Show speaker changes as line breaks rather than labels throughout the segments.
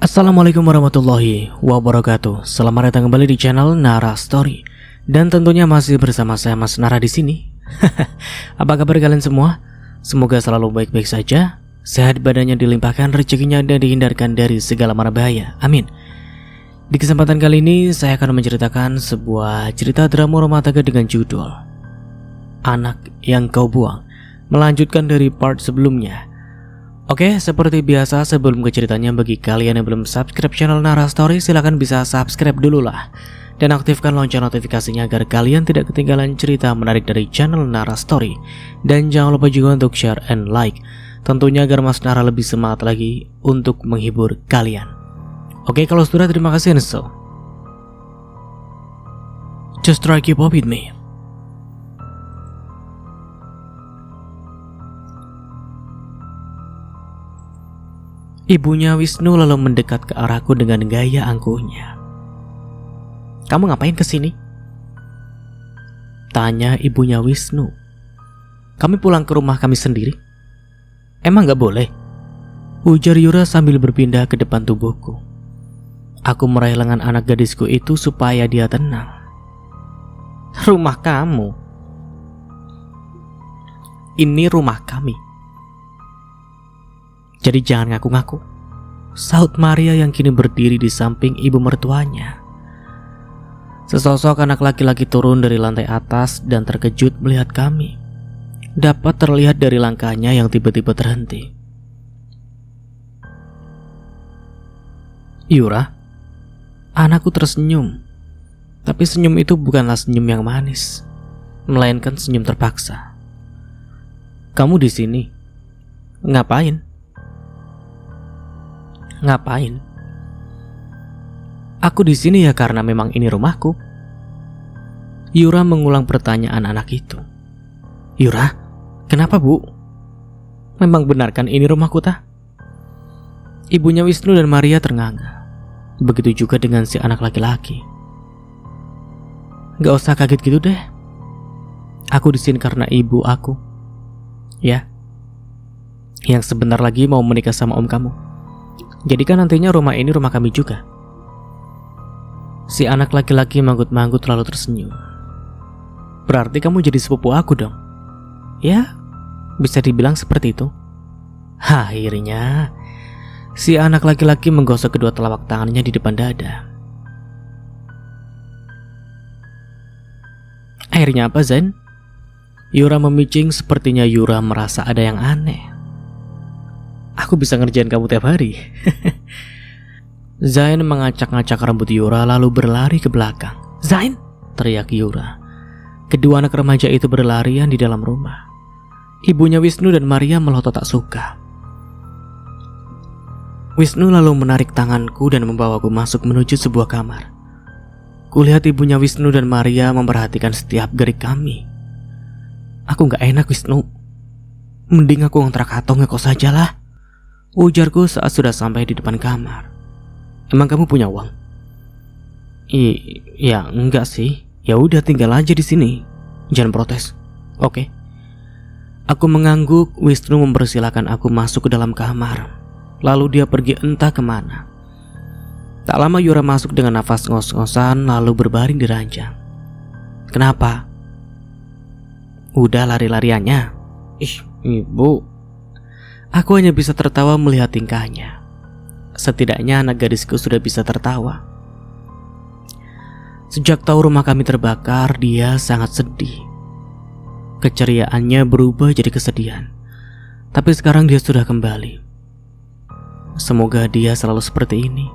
Assalamualaikum warahmatullahi wabarakatuh. Selamat datang kembali di channel Nara Story. Dan tentunya masih bersama saya Mas Nara di sini. Apa kabar kalian semua? Semoga selalu baik-baik saja, sehat badannya dilimpahkan rezekinya dan dihindarkan dari segala mara bahaya. Amin. Di kesempatan kali ini saya akan menceritakan sebuah cerita drama rumah tangga dengan judul Anak yang Kau Buang, melanjutkan dari part sebelumnya. Oke, seperti biasa sebelum ke ceritanya, bagi kalian yang belum subscribe channel Nara Story, silahkan bisa subscribe dulu lah. Dan aktifkan lonceng notifikasinya agar kalian tidak ketinggalan cerita menarik dari channel Nara Story. Dan jangan lupa juga untuk share and like, tentunya agar Mas Nara lebih semangat lagi untuk menghibur kalian. Oke, kalau sudah, terima kasih and so just try keep up with me. Ibunya Wisnu lalu mendekat ke arahku dengan gaya angkuhnya. "Kamu ngapain kesini?" tanya ibunya Wisnu. "Kami pulang ke rumah kami sendiri." "Emang gak boleh?" ujar Yura sambil berpindah ke depan tubuhku. Aku meraih lengan anak gadisku itu supaya dia tenang. "Rumah kamu? Ini rumah kami. Jadi jangan ngaku-ngaku," sahut Maria yang kini berdiri di samping ibu mertuanya. Sesosok anak laki-laki turun dari lantai atas dan terkejut melihat kami. Dapat terlihat dari langkahnya yang tiba-tiba terhenti. "Yura," anakku tersenyum. Tapi senyum itu bukanlah senyum yang manis, melainkan senyum terpaksa. "Kamu di sini? Ngapain?" "Ngapain? Aku di sini ya karena memang ini rumahku." Yura mengulang pertanyaan anak itu. "Yura, kenapa bu? Memang benarkan ini rumahku tah?" Ibunya Wisnu dan Maria ternganga. Begitu juga dengan si anak laki-laki. "Gak usah kaget gitu deh. Aku di sini karena ibu aku, ya, yang sebentar lagi mau menikah sama om kamu. Jadi kan nantinya rumah ini rumah kami juga." Si anak laki-laki manggut-manggut lalu tersenyum. "Berarti kamu jadi sepupu aku dong?" "Ya, bisa dibilang seperti itu." Akhirnya si anak laki-laki menggosok kedua telapak tangannya di depan dada. "Akhirnya apa, Zain?" Yura memicing, sepertinya Yura merasa ada yang aneh. "Aku bisa ngerjain kamu tiap hari." Zain mengacak-ngacak rambut Yura lalu berlari ke belakang. "Zain!" teriak Yura. Kedua anak remaja itu berlarian di dalam rumah. Ibunya Wisnu dan Maria melotot tak suka. Wisnu lalu menarik tanganku dan membawaku masuk menuju sebuah kamar. Kulihat ibunya Wisnu dan Maria memperhatikan setiap gerik kami. Aku gak enak, Wisnu. "Mending aku ngontrak atau ngekos saja lah," ujarku saat sudah sampai di depan kamar. "Emang kamu punya uang?" Ya enggak sih. Ya udah tinggal aja di sini. Jangan protes. Oke." Aku mengangguk. Wisnu mempersilahkan aku masuk ke dalam kamar. Lalu dia pergi entah kemana. Tak lama Yura masuk dengan nafas ngos-ngosan lalu berbaring di ranjang. "Kenapa? Udah lari-lariannya?" "Ih, ibu." Aku hanya bisa tertawa melihat tingkahnya. Setidaknya anak gadisku sudah bisa tertawa. Sejak tahu rumah kami terbakar, dia sangat sedih. Keceriaannya berubah jadi kesedihan. Tapi sekarang dia sudah kembali. Semoga dia selalu seperti ini,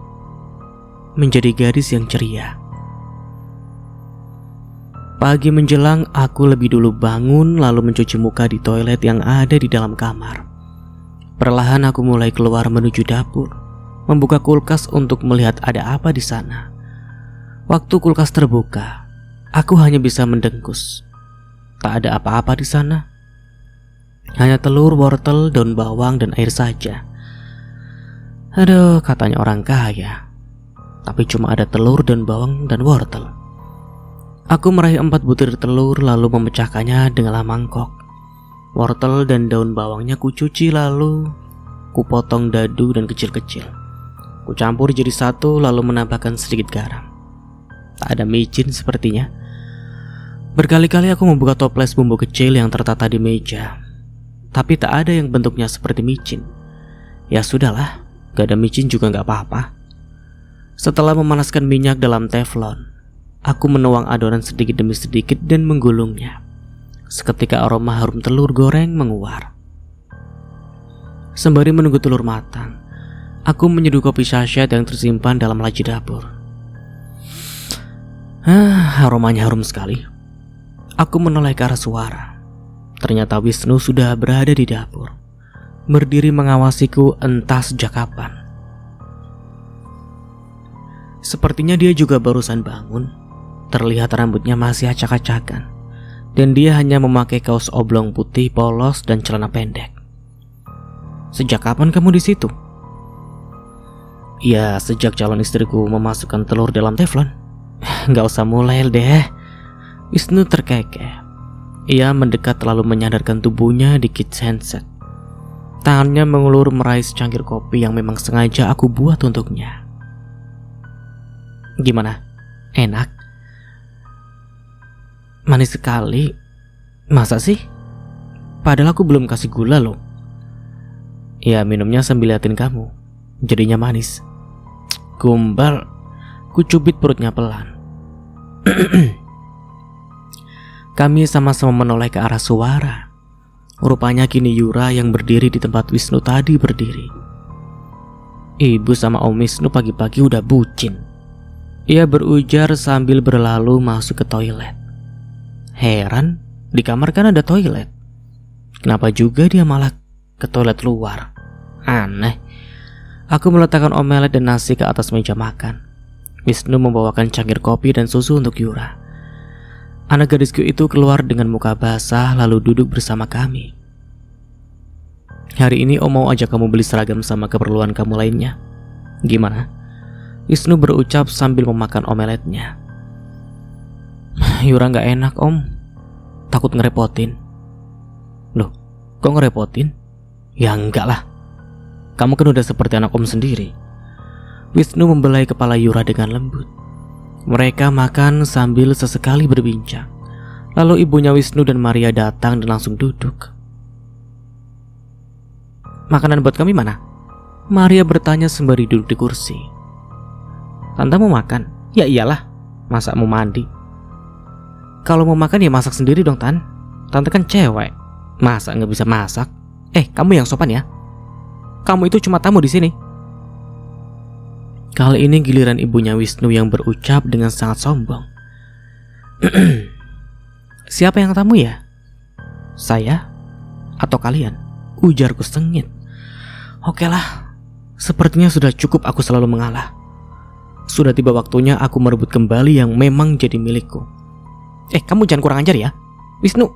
menjadi gadis yang ceria. Pagi menjelang, aku lebih dulu bangun lalu mencuci muka di toilet yang ada di dalam kamar. Perlahan aku mulai keluar menuju dapur, membuka kulkas untuk melihat ada apa di sana. Waktu kulkas terbuka, aku hanya bisa mendengkus. Tak ada apa-apa di sana. Hanya telur, wortel, daun bawang, dan air saja. Aduh, katanya orang kaya. Tapi cuma ada telur, daun bawang, dan wortel. Aku meraih 4 butir telur lalu memecahkannya dengan mangkok. Wortel dan daun bawangnya kucuci lalu kupotong dadu dan kecil-kecil. Kucampur jadi satu lalu menambahkan sedikit garam. Tak ada micin sepertinya. Berkali-kali aku membuka toples bumbu kecil yang tertata di meja, tapi tak ada yang bentuknya seperti micin. Ya sudahlah, gak ada micin juga gak apa-apa. Setelah memanaskan minyak dalam teflon, aku menuang adonan sedikit demi sedikit dan menggulungnya. Seketika aroma harum telur goreng menguar. Sembari menunggu telur matang, aku menyeduh kopi sachet yang tersimpan dalam laci dapur. Aromanya harum sekali. Aku menoleh ke arah suara. Ternyata Wisnu sudah berada di dapur, berdiri mengawasiku entah sejak kapan. Sepertinya dia juga barusan bangun. Terlihat rambutnya masih acak-acakan, dan dia hanya memakai kaos oblong putih polos dan celana pendek. Sejak kapan kamu di situ? Ya, sejak calon istriku memasukkan telur dalam teflon. Gak usah mulai deh. Wisnu terkekeh. Ia mendekat lalu menyadarkan tubuhnya di kids handset. Tangannya mengulur meraih secangkir kopi yang memang sengaja aku buat untuknya. Gimana? Enak? Manis sekali. Masa sih? Padahal aku belum kasih gula loh. Ya, minumnya sambil liatin kamu. Jadinya manis. Gombal. Ku cubit perutnya pelan. Kami sama-sama menoleh ke arah suara. Rupanya kini Yura yang berdiri di tempat Wisnu tadi berdiri. Ibu sama Om Wisnu pagi-pagi udah bucin. Ia berujar sambil berlalu masuk ke toilet. Heran, di kamar kan ada toilet. Kenapa juga dia malah ke toilet luar? Aneh. Aku meletakkan omelet dan nasi ke atas meja makan. Wisnu membawakan cangkir kopi dan susu untuk Yura. Anak gadisku itu keluar dengan muka basah lalu duduk bersama kami. Hari ini Om mau ajak kamu beli seragam sama keperluan kamu lainnya. Gimana? Wisnu berucap sambil memakan omeletnya. Yura gak enak Om. Takut ngerepotin. Loh, kok ngerepotin? Ya enggak lah. Kamu kan udah seperti anak Om sendiri. Wisnu membelai kepala Yura dengan lembut. Mereka makan sambil sesekali berbincang. Lalu ibunya Wisnu dan Maria datang dan langsung duduk. Makanan buat kami mana? Maria bertanya sembari duduk di kursi. Tante mau makan? Ya iyalah, masa mau mandi? Kalau mau makan ya masak sendiri dong Tan. Tante kan cewek, masa nggak bisa masak? Kamu yang sopan ya. Kamu itu cuma tamu di sini. Kali ini giliran ibunya Wisnu yang berucap dengan sangat sombong. Siapa yang tamu ya? Saya? Atau kalian? Ujarku sengit. Oke lah, sepertinya sudah cukup aku selalu mengalah. Sudah tiba waktunya aku merebut kembali yang memang jadi milikku. Kamu jangan kurang ajar ya. Wisnu,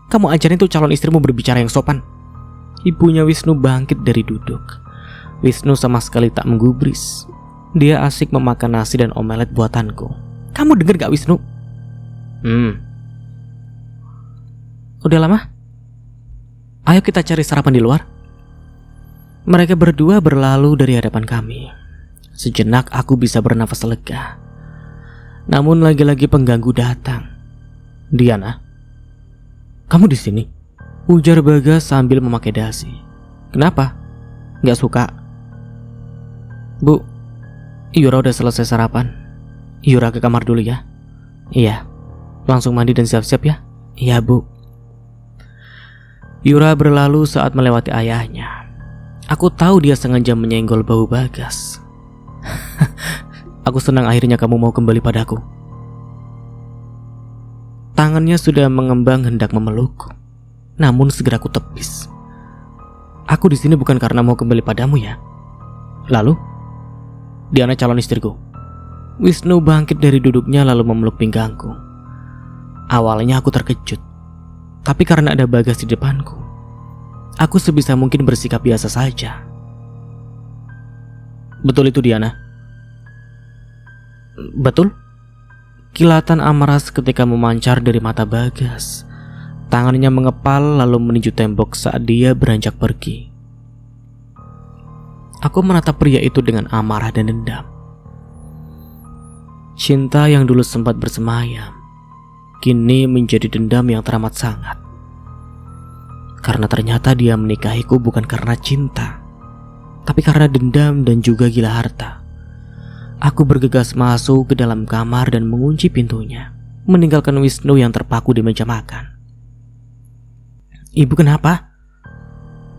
kamu ajarin tuh calon istrimu berbicara yang sopan. Ibunya Wisnu bangkit dari duduk. Wisnu sama sekali tak menggubris. Dia asik memakan nasi dan omelet buatanku. Kamu denger gak Wisnu? Udah lama? Ayo kita cari sarapan di luar. Mereka berdua berlalu dari hadapan kami. Sejenak aku bisa bernafas lega. Namun lagi-lagi pengganggu datang. Diana, kamu di sini? Ujar Bagas sambil memakai dasi. Kenapa? Gak suka? Bu, Yura udah selesai sarapan. Yura ke kamar dulu ya. Iya. Langsung mandi dan siap-siap ya. Iya Bu. Yura berlalu saat melewati ayahnya. Aku tahu dia sengaja menyenggol bahu Bagas. Aku senang akhirnya kamu mau kembali padaku. Tangannya sudah mengembang hendak memelukku. Namun segera aku tepis. Aku di sini bukan karena mau kembali padamu ya. Lalu? Diana calon istriku. Wisnu bangkit dari duduknya lalu memeluk pinggangku. Awalnya aku terkejut. Tapi karena ada Bagas di depanku, aku sebisa mungkin bersikap biasa saja. Betul itu Diana? Betul? Kilatan amarah seketika memancar dari mata Bagas. Tangannya mengepal lalu menuju tembok saat dia beranjak pergi. Aku menatap pria itu dengan amarah dan dendam. Cinta yang dulu sempat bersemayam, kini menjadi dendam yang teramat sangat. Karena ternyata dia menikahiku bukan karena cinta, tapi karena dendam dan juga gila harta. Aku bergegas masuk ke dalam kamar dan mengunci pintunya, meninggalkan Wisnu yang terpaku di meja makan. "Ibu kenapa?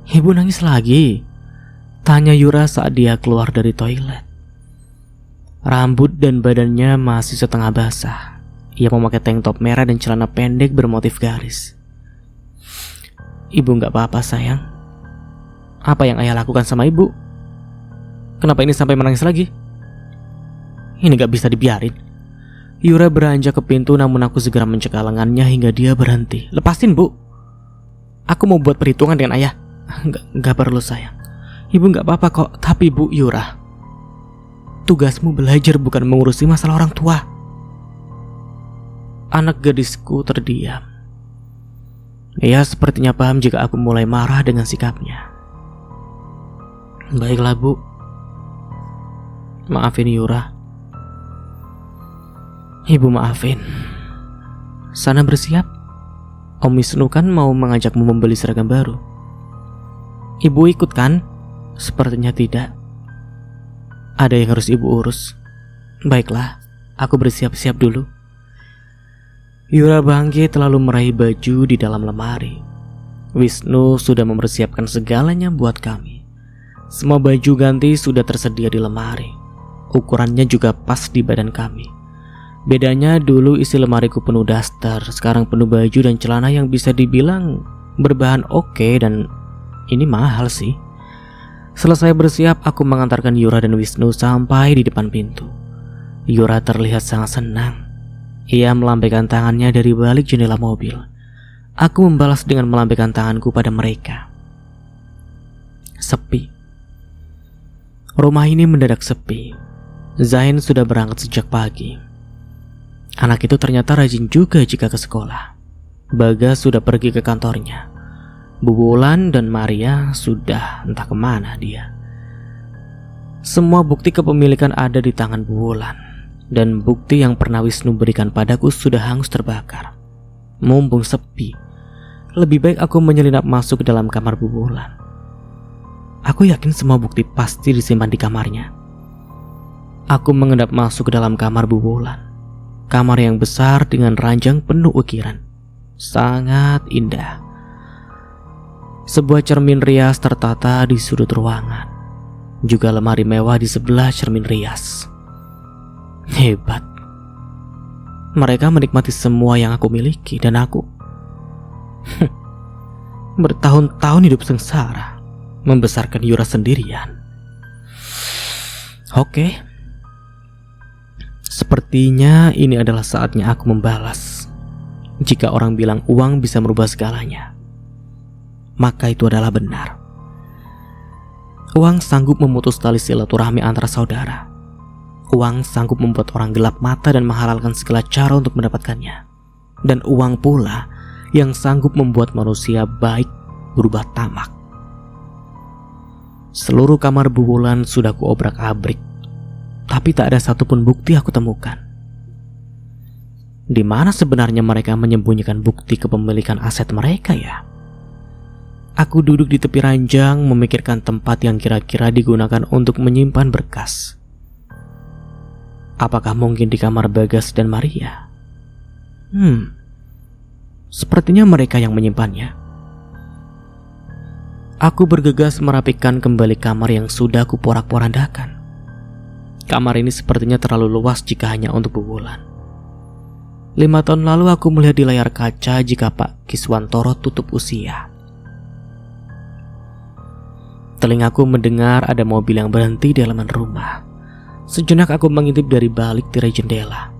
Ibu nangis lagi?" tanya Yura saat dia keluar dari toilet. Rambut dan badannya masih setengah basah. Ia memakai tank top merah dan celana pendek bermotif garis. "Ibu gak apa-apa sayang. Apa yang ayah lakukan sama ibu? Kenapa ini sampai menangis lagi? Ini gak bisa dibiarin." Yura beranjak ke pintu, namun aku segera mencekal lengannya hingga dia berhenti. "Lepasin bu, aku mau buat perhitungan dengan ayah." Gak perlu sayang, ibu gak apa-apa kok. Tapi bu Yura, tugasmu belajar bukan mengurusi masalah orang tua." Anak gadisku terdiam. Ia sepertinya paham jika aku mulai marah dengan sikapnya. "Baiklah bu, maafin Yura." "Ibu maafin. Sana bersiap. Om Wisnu kan mau mengajakmu membeli seragam baru. Ibu ikut kan?" "Sepertinya tidak. Ada yang harus ibu urus." "Baiklah, aku bersiap-siap dulu." Yura bangkit lalu meraih baju di dalam lemari. Wisnu sudah mempersiapkan segalanya buat kami. Semua baju ganti sudah tersedia di lemari. Ukurannya juga pas di badan kami. Bedanya dulu isi lemariku penuh daster, sekarang penuh baju dan celana yang bisa dibilang berbahan oke, dan ini mahal sih. Selesai bersiap, aku mengantarkan Yura dan Wisnu sampai di depan pintu. Yura terlihat sangat senang. Ia melambaikan tangannya dari balik jendela mobil. Aku membalas dengan melambaikan tanganku pada mereka. Sepi. Rumah ini mendadak sepi. Zain sudah berangkat sejak pagi. Anak itu ternyata rajin juga jika ke sekolah. Bagas sudah pergi ke kantornya. Bu Wulan dan Maria sudah entah kemana dia. Semua bukti kepemilikan ada di tangan Bu Wulan, dan bukti yang pernah Wisnu berikan padaku sudah hangus terbakar. Mumpung sepi, lebih baik aku menyelinap masuk ke dalam kamar Bu Wulan. Aku yakin semua bukti pasti disimpan di kamarnya. Aku mengendap masuk ke dalam kamar Bu Wulan. Kamar yang besar dengan ranjang penuh ukiran. Sangat indah. Sebuah cermin rias tertata di sudut ruangan. Juga lemari mewah di sebelah cermin rias. Hebat. Mereka menikmati semua yang aku miliki, dan aku bertahun-tahun hidup sengsara membesarkan Yura sendirian. Oke. Sepertinya ini adalah saatnya aku membalas. Jika orang bilang uang bisa merubah segalanya, maka itu adalah benar. Uang sanggup memutus tali silaturahmi antara saudara. Uang sanggup membuat orang gelap mata dan menghalalkan segala cara untuk mendapatkannya. Dan uang pula yang sanggup membuat manusia baik berubah tamak. Seluruh kamar Bu Wulan sudah kuobrak-abrik, tapi tak ada satupun bukti aku temukan. Di mana sebenarnya mereka menyembunyikan bukti kepemilikan aset mereka ya? Aku duduk di tepi ranjang memikirkan tempat yang kira-kira digunakan untuk menyimpan berkas. Apakah mungkin di kamar Bagas dan Maria? Sepertinya mereka yang menyimpannya. Aku bergegas merapikan kembali kamar yang sudah kuporak-porandakan. Kamar ini sepertinya terlalu luas jika hanya untuk Bu Wulan. 5 tahun lalu aku melihat di layar kaca jika Pak Kiswantoro tutup usia. Telingaku mendengar ada mobil yang berhenti di halaman rumah. Sejenak aku mengintip dari balik tirai jendela.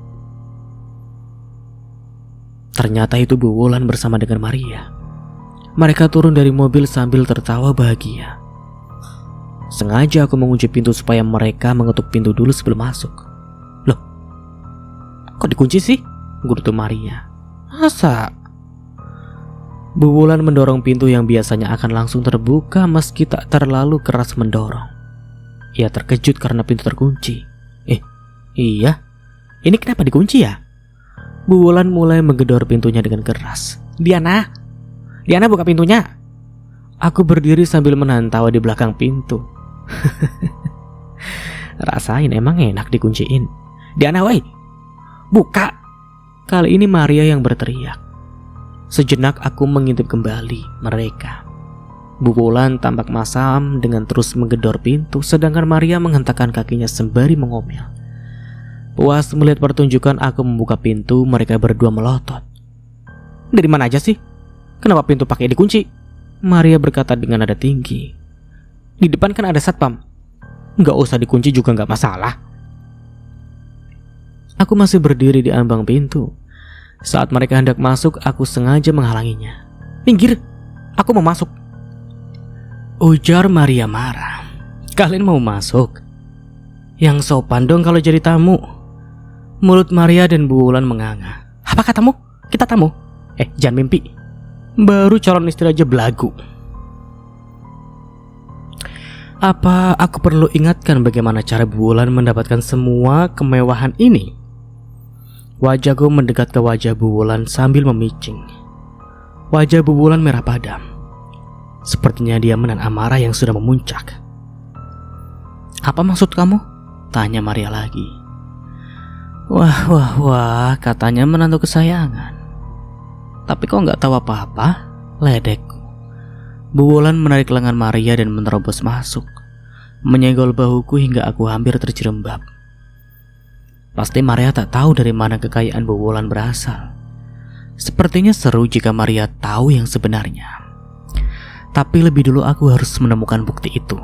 Ternyata itu Bu Wulan bersama dengan Maria. Mereka turun dari mobil sambil tertawa bahagia. Sengaja aku mengunci pintu supaya mereka mengetuk pintu dulu sebelum masuk. Loh, kok dikunci sih? Gerutu Maria. Masa? Bu Wulan mendorong pintu yang biasanya akan langsung terbuka meski tak terlalu keras mendorong. Ia terkejut karena pintu terkunci. Iya, ini kenapa dikunci ya? Bu Wulan mulai menggedor pintunya dengan keras. Diana buka pintunya. Aku berdiri sambil menahan tawa di belakang pintu. Rasain emang enak dikunciin. Diana, woi, buka. Kali ini Maria yang berteriak. Sejenak aku mengintip kembali mereka. Bu Wulan tampak masam dengan terus menggedor pintu, sedangkan Maria menghentakkan kakinya sembari mengomel. Puas melihat pertunjukan aku membuka pintu, mereka berdua melotot. Dari mana aja sih? Kenapa pintu pakai dikunci? Maria berkata dengan nada tinggi. Di depan kan ada satpam. Nggak usah dikunci juga nggak masalah. Aku masih berdiri di ambang pintu. Saat mereka hendak masuk, aku sengaja menghalanginya. Minggir, aku mau masuk. Ujar Maria marah. Kalian mau masuk? Yang sopan dong kalau jadi tamu. Mulut Maria dan Bu Wulan menganga. Apa katamu? Kita tamu? Jangan mimpi. Baru calon istri aja belagu. Apa aku perlu ingatkan bagaimana cara Bu Wulan mendapatkan semua kemewahan ini? Wajahku mendekat ke wajah Bu Wulan sambil memicing. Wajah Bu Wulan merah padam. Sepertinya dia menahan amarah yang sudah memuncak. Apa maksud kamu? Tanya Maria lagi. Wah, katanya menantu kesayangan. Tapi kok nggak tahu apa-apa? Ledekku. Bu Wulan menarik lengan Maria dan menerobos masuk, menyenggol bahuku hingga aku hampir terjerembab. Pasti Maria tak tahu dari mana kekayaan Bu Wulan berasal. Sepertinya seru jika Maria tahu yang sebenarnya. Tapi lebih dulu aku harus menemukan bukti itu.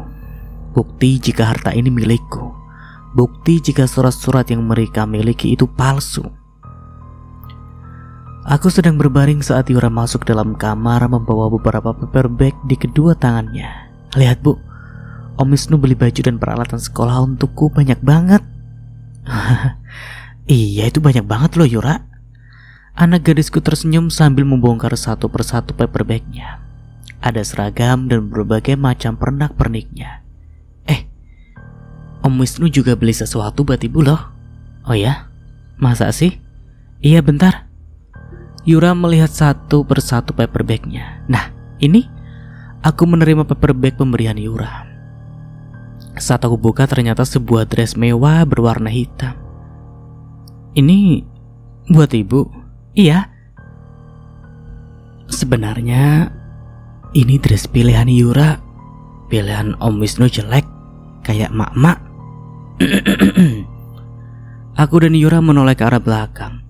Bukti jika harta ini milikku. Bukti jika surat-surat yang mereka miliki itu palsu. Aku sedang berbaring saat Yura masuk dalam kamar membawa beberapa paper bag di kedua tangannya. Lihat Bu, Om Wisnu beli baju dan peralatan sekolah untukku banyak banget. Iya, itu banyak banget loh Yura. Anak gadisku tersenyum sambil membongkar satu persatu paper bagnya. Ada seragam dan berbagai macam pernak-perniknya. Om Wisnu juga beli sesuatu buat ibu loh. Oh ya? Masa sih? Iya, bentar. Yura melihat satu persatu paper bagnya. Nah, ini aku menerima paper bag pemberian Yura. Saat aku buka ternyata sebuah dress mewah berwarna hitam. Ini buat ibu? Iya. Sebenarnya ini dress pilihan Yura. Pilihan Om Wisnu jelek, kayak mak-mak. Aku dan Yura menoleh ke arah belakang.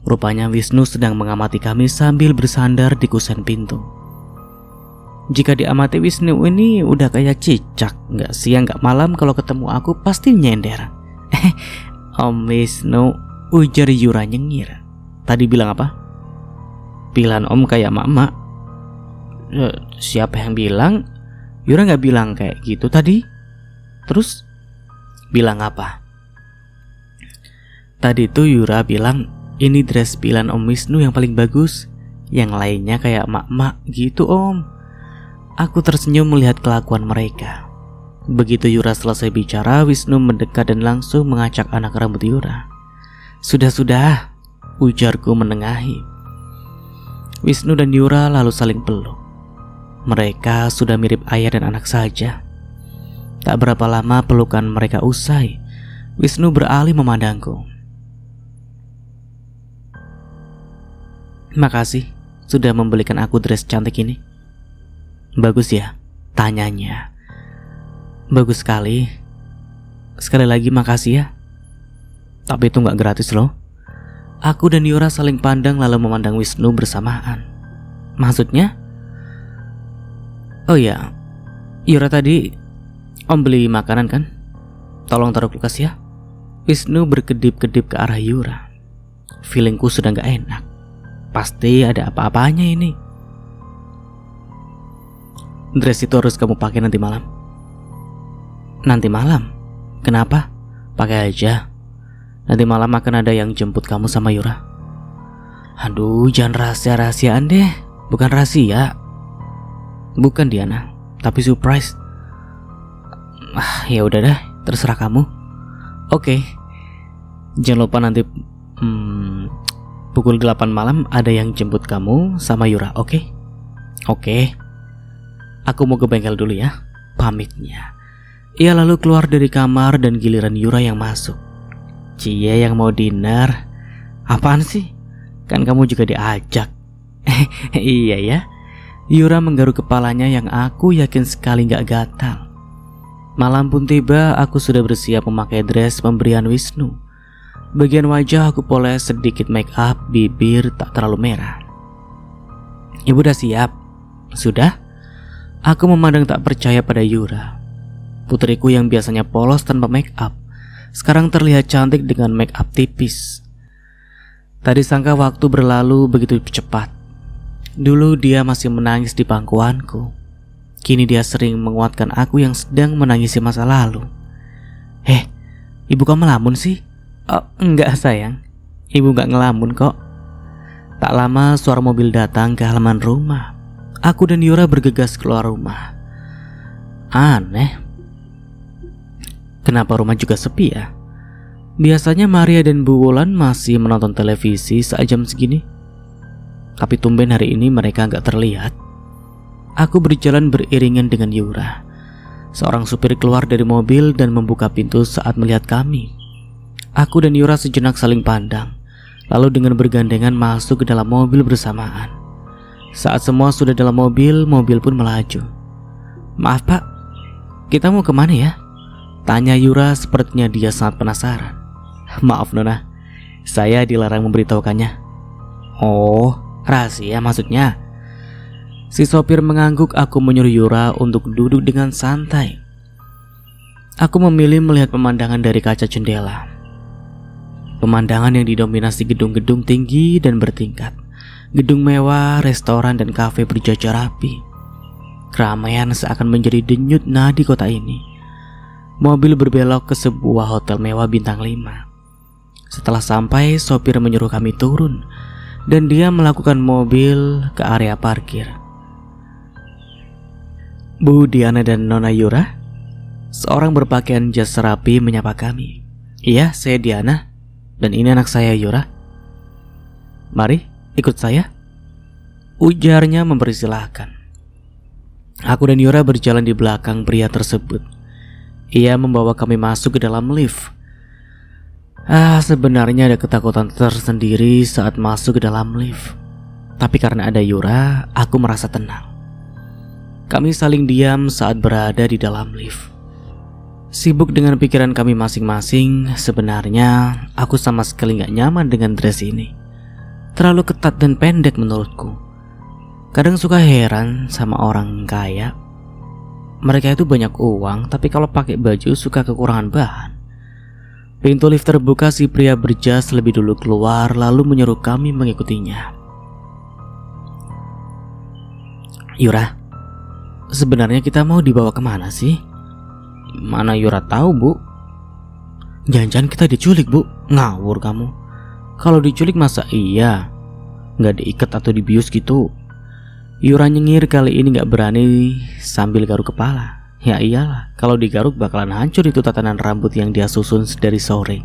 Rupanya Wisnu sedang mengamati kami sambil bersandar di kusen pintu. Jika diamati, Wisnu ini udah kayak cicak. Gak siang gak malam kalau ketemu aku pasti nyender. Om Wisnu, ujar Yura nyengir. Tadi bilang apa? Pilihan Om kayak mak-mak. Siapa yang bilang? Yura gak bilang kayak gitu tadi. Terus bilang apa? Tadi tuh Yura bilang ini dress pilihan Om Wisnu yang paling bagus. Yang lainnya kayak mak-mak gitu Om. Aku tersenyum melihat kelakuan mereka. Begitu Yura selesai bicara, Wisnu mendekat dan langsung mengacak anak rambut Yura. Sudah, ujarku menengahi. Wisnu dan Yura lalu saling peluk. Mereka sudah mirip ayah dan anak saja. Tak berapa lama pelukan mereka usai, Wisnu beralih memandangku. Makasih sudah membelikan aku dress cantik ini. Bagus ya? Tanyanya. Bagus sekali. Sekali lagi makasih ya. Tapi itu gak gratis loh. Aku dan Yura saling pandang lalu memandang Wisnu bersamaan. Maksudnya? Oh ya, Yura tadi Om beli makanan kan? Tolong taruh kulkas ya. Wisnu berkedip-kedip ke arah Yura. Feelingku sudah gak enak. Pasti ada apa-apanya ini. Dress itu harus kamu pakai nanti malam. Nanti malam? Kenapa? Pakai aja. Nanti malam akan ada yang jemput kamu sama Yura. Aduh, jangan rahasia-rahasiaan deh. Bukan rahasia. Bukan Diana, tapi surprise. Ya udah dah, terserah kamu. Oke. Jangan lupa nanti pukul 8 malam ada yang jemput kamu sama Yura, oke? Oke. Aku mau ke bengkel dulu ya, pamitnya. Ia lalu keluar dari kamar dan giliran Yura yang masuk. Cie yang mau dinner. Apaan sih? Kan kamu juga diajak. Iya ya. Yura menggaruk kepalanya yang aku yakin sekali gak gatal. Malam pun tiba, aku sudah bersiap memakai dress pemberian Wisnu. Bagian wajah aku poles sedikit make up, bibir tak terlalu merah. Ibu udah siap? Sudah? Aku memandang tak percaya pada Yura. Putriku yang biasanya polos tanpa make up, sekarang terlihat cantik dengan make up tipis. Tadi sangka waktu berlalu begitu cepat. Dulu dia masih menangis di pangkuanku. Kini dia sering menguatkan aku yang sedang menangisi masa lalu. Ibu kamu melamun sih? Oh, enggak sayang, ibu enggak ngelamun kok. Tak lama suara mobil datang ke halaman rumah. Aku dan Yura bergegas keluar rumah. Aneh, kenapa rumah juga sepi ya? Biasanya Maria dan Bu Wulan masih menonton televisi saat jam segini. Tapi tumben hari ini mereka enggak terlihat. Aku berjalan beriringan dengan Yura. Seorang supir keluar dari mobil dan membuka pintu saat melihat kami. Aku dan Yura sejenak saling pandang, lalu dengan bergandengan masuk ke dalam mobil bersamaan. Saat semua sudah dalam mobil, mobil pun melaju. Maaf pak, kita mau kemana ya? Tanya Yura, sepertinya dia sangat penasaran. Maaf Nona, saya dilarang memberitahukannya. Oh, rahasia maksudnya? Si sopir mengangguk. Aku menyuruh Yura untuk duduk dengan santai. Aku memilih melihat pemandangan dari kaca jendela. Pemandangan yang didominasi gedung-gedung tinggi dan bertingkat. Gedung mewah, restoran dan kafe berjajar rapi. Keramaian seakan menjadi denyut nadi kota ini. Mobil berbelok ke sebuah hotel mewah bintang 5. Setelah sampai, sopir menyuruh kami turun dan dia melakukan mobil ke area parkir. Bu Diana dan Nona Yura? Seorang berpakaian jas rapi menyapa kami. Iya, saya Diana. Dan ini anak saya Yura. Mari, ikut saya, ujarnya mempersilahkan. Aku dan Yura berjalan di belakang pria tersebut. Ia membawa kami masuk ke dalam lift. Sebenarnya ada ketakutan tersendiri saat masuk ke dalam lift. Tapi karena ada Yura, aku merasa tenang. Kami saling diam saat berada di dalam lift. Sibuk dengan pikiran kami masing-masing. Sebenarnya aku sama sekali gak nyaman dengan dress ini. Terlalu ketat dan pendek menurutku. Kadang suka heran sama orang kaya. Mereka itu banyak uang, tapi kalau pakai baju suka kekurangan bahan. Pintu lift terbuka, si pria berjas lebih dulu keluar lalu menyuruh kami mengikutinya. Yura, sebenarnya kita mau dibawa kemana sih? Mana Yura tahu bu? Jangan-jangan kita diculik bu? Ngawur kamu. Kalau diculik masa iya? Nggak diikat atau dibius gitu? Yura nyengir kali ini gak berani sambil garuk kepala. Ya iyalah, kalau digaruk bakalan hancur itu tatanan rambut yang dia susun dari sore.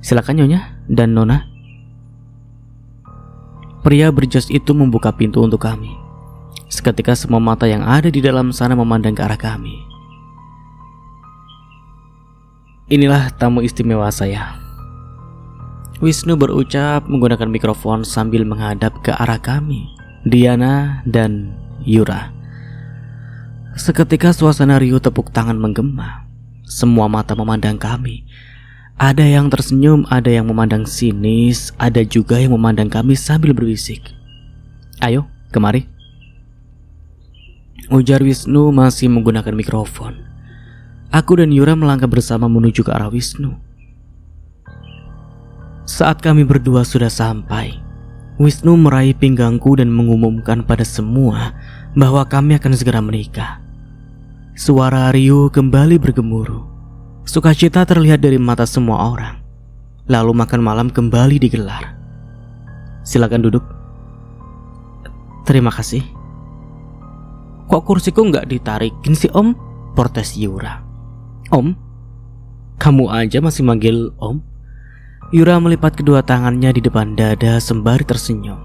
Silakan Nyonya dan Nona. Pria berjas itu membuka pintu untuk kami. Seketika semua mata yang ada di dalam sana memandang ke arah kami. Inilah tamu istimewa saya, Wisnu berucap menggunakan mikrofon sambil menghadap ke arah kami, Diana dan Yura. Seketika suasana riuh, tepuk tangan menggema. Semua mata memandang kami. Ada yang tersenyum, ada yang memandang sinis, ada juga yang memandang kami sambil berbisik. Ayo, kemari, ujar Wisnu masih menggunakan mikrofon. Aku dan Yura melangkah bersama menuju ke arah Wisnu. Saat kami berdua sudah sampai, Wisnu meraih pinggangku dan mengumumkan pada semua bahwa kami akan segera menikah. Suara riuh kembali bergemuruh. Sukacita terlihat dari mata semua orang. Lalu makan malam kembali digelar. Silakan duduk. Terima kasih. Kok kursiku nggak ditarikin sih om? Protes Yura. Om? Kamu aja masih manggil Om? Yura melipat kedua tangannya di depan dada sembari tersenyum.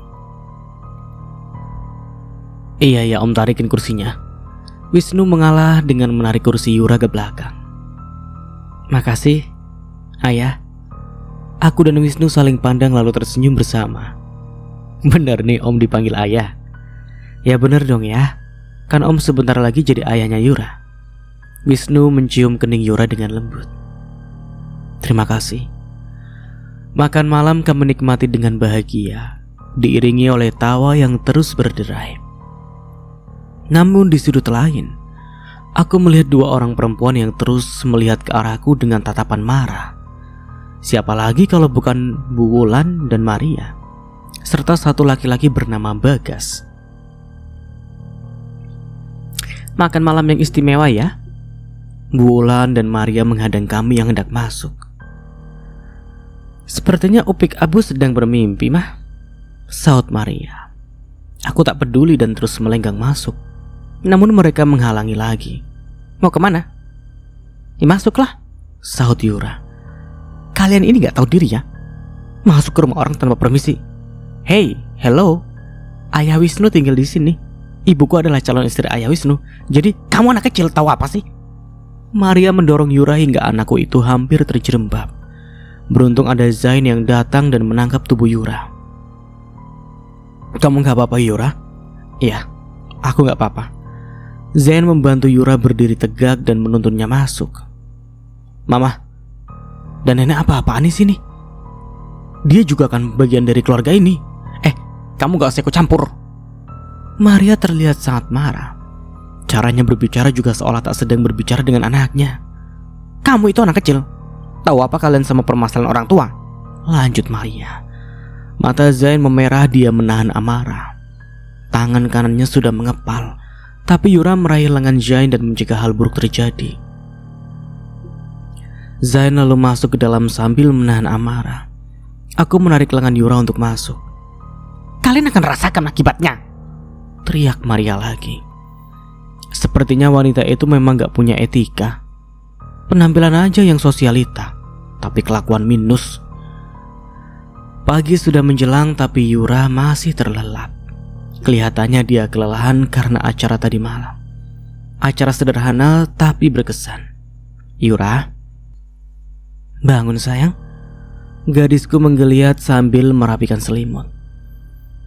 Iya ya Om, tarikin kursinya. Wisnu mengalah dengan menarik kursi Yura ke belakang. Makasih, Ayah. Aku dan Wisnu saling pandang lalu tersenyum bersama. Bener nih Om dipanggil Ayah. Ya bener dong ya. Kan Om sebentar lagi jadi ayahnya Yura. Wisnu mencium kening Yura dengan lembut. Terima kasih. Makan malam kami menikmati dengan bahagia, diiringi oleh tawa yang terus berderai. Namun di sudut lain, aku melihat dua orang perempuan yang terus melihat ke arahku dengan tatapan marah. Siapa lagi kalau bukan Bu Wulan dan Maria, serta satu laki-laki bernama Bagas. Makan malam yang istimewa ya. Bu Wulan dan Maria menghadang kami yang hendak masuk. Sepertinya Upik Abu sedang bermimpi, Mah, saut Maria. Aku tak peduli dan terus melenggang masuk. Namun mereka menghalangi lagi. Mau kemana? Ya masuklah, sahut Yura. Kalian ini gak tahu diri ya? Masuk ke rumah orang tanpa permisi. Hey, hello. Ayah Wisnu tinggal di sini. Ibuku adalah calon istri Ayah Wisnu. Jadi kamu anak kecil tahu apa sih? Maria mendorong Yura hingga anakku itu hampir terjerembab. Beruntung ada Zain yang datang dan menangkap tubuh Yura. Kamu gak apa-apa Yura? Iya, aku gak apa-apa. Zain membantu Yura berdiri tegak dan menuntunnya masuk. Mama dan nenek apa-apaan di sini? Dia juga kan bagian dari keluarga ini. Kamu gak usah ikut campur. Maria terlihat sangat marah. Caranya berbicara juga seolah tak sedang berbicara dengan anaknya. Kamu itu anak kecil. Tahu apa kalian sama permasalahan orang tua? Lanjut Maria. Mata Zain memerah, dia menahan amarah. Tangan kanannya sudah mengepal. Tapi Yura meraih lengan Zain dan mencegah hal buruk terjadi. Zain lalu masuk ke dalam sambil menahan amarah. Aku menarik lengan Yura untuk masuk. Kalian akan rasakan akibatnya, teriak Maria lagi. Sepertinya wanita itu memang gak punya etika. Penampilan aja yang sosialita, tapi kelakuan minus. Pagi sudah menjelang tapi Yura masih terlelap. Kelihatannya dia kelelahan karena acara tadi malam. Acara sederhana tapi berkesan. Yura, bangun sayang. Gadisku menggeliat sambil merapikan selimut.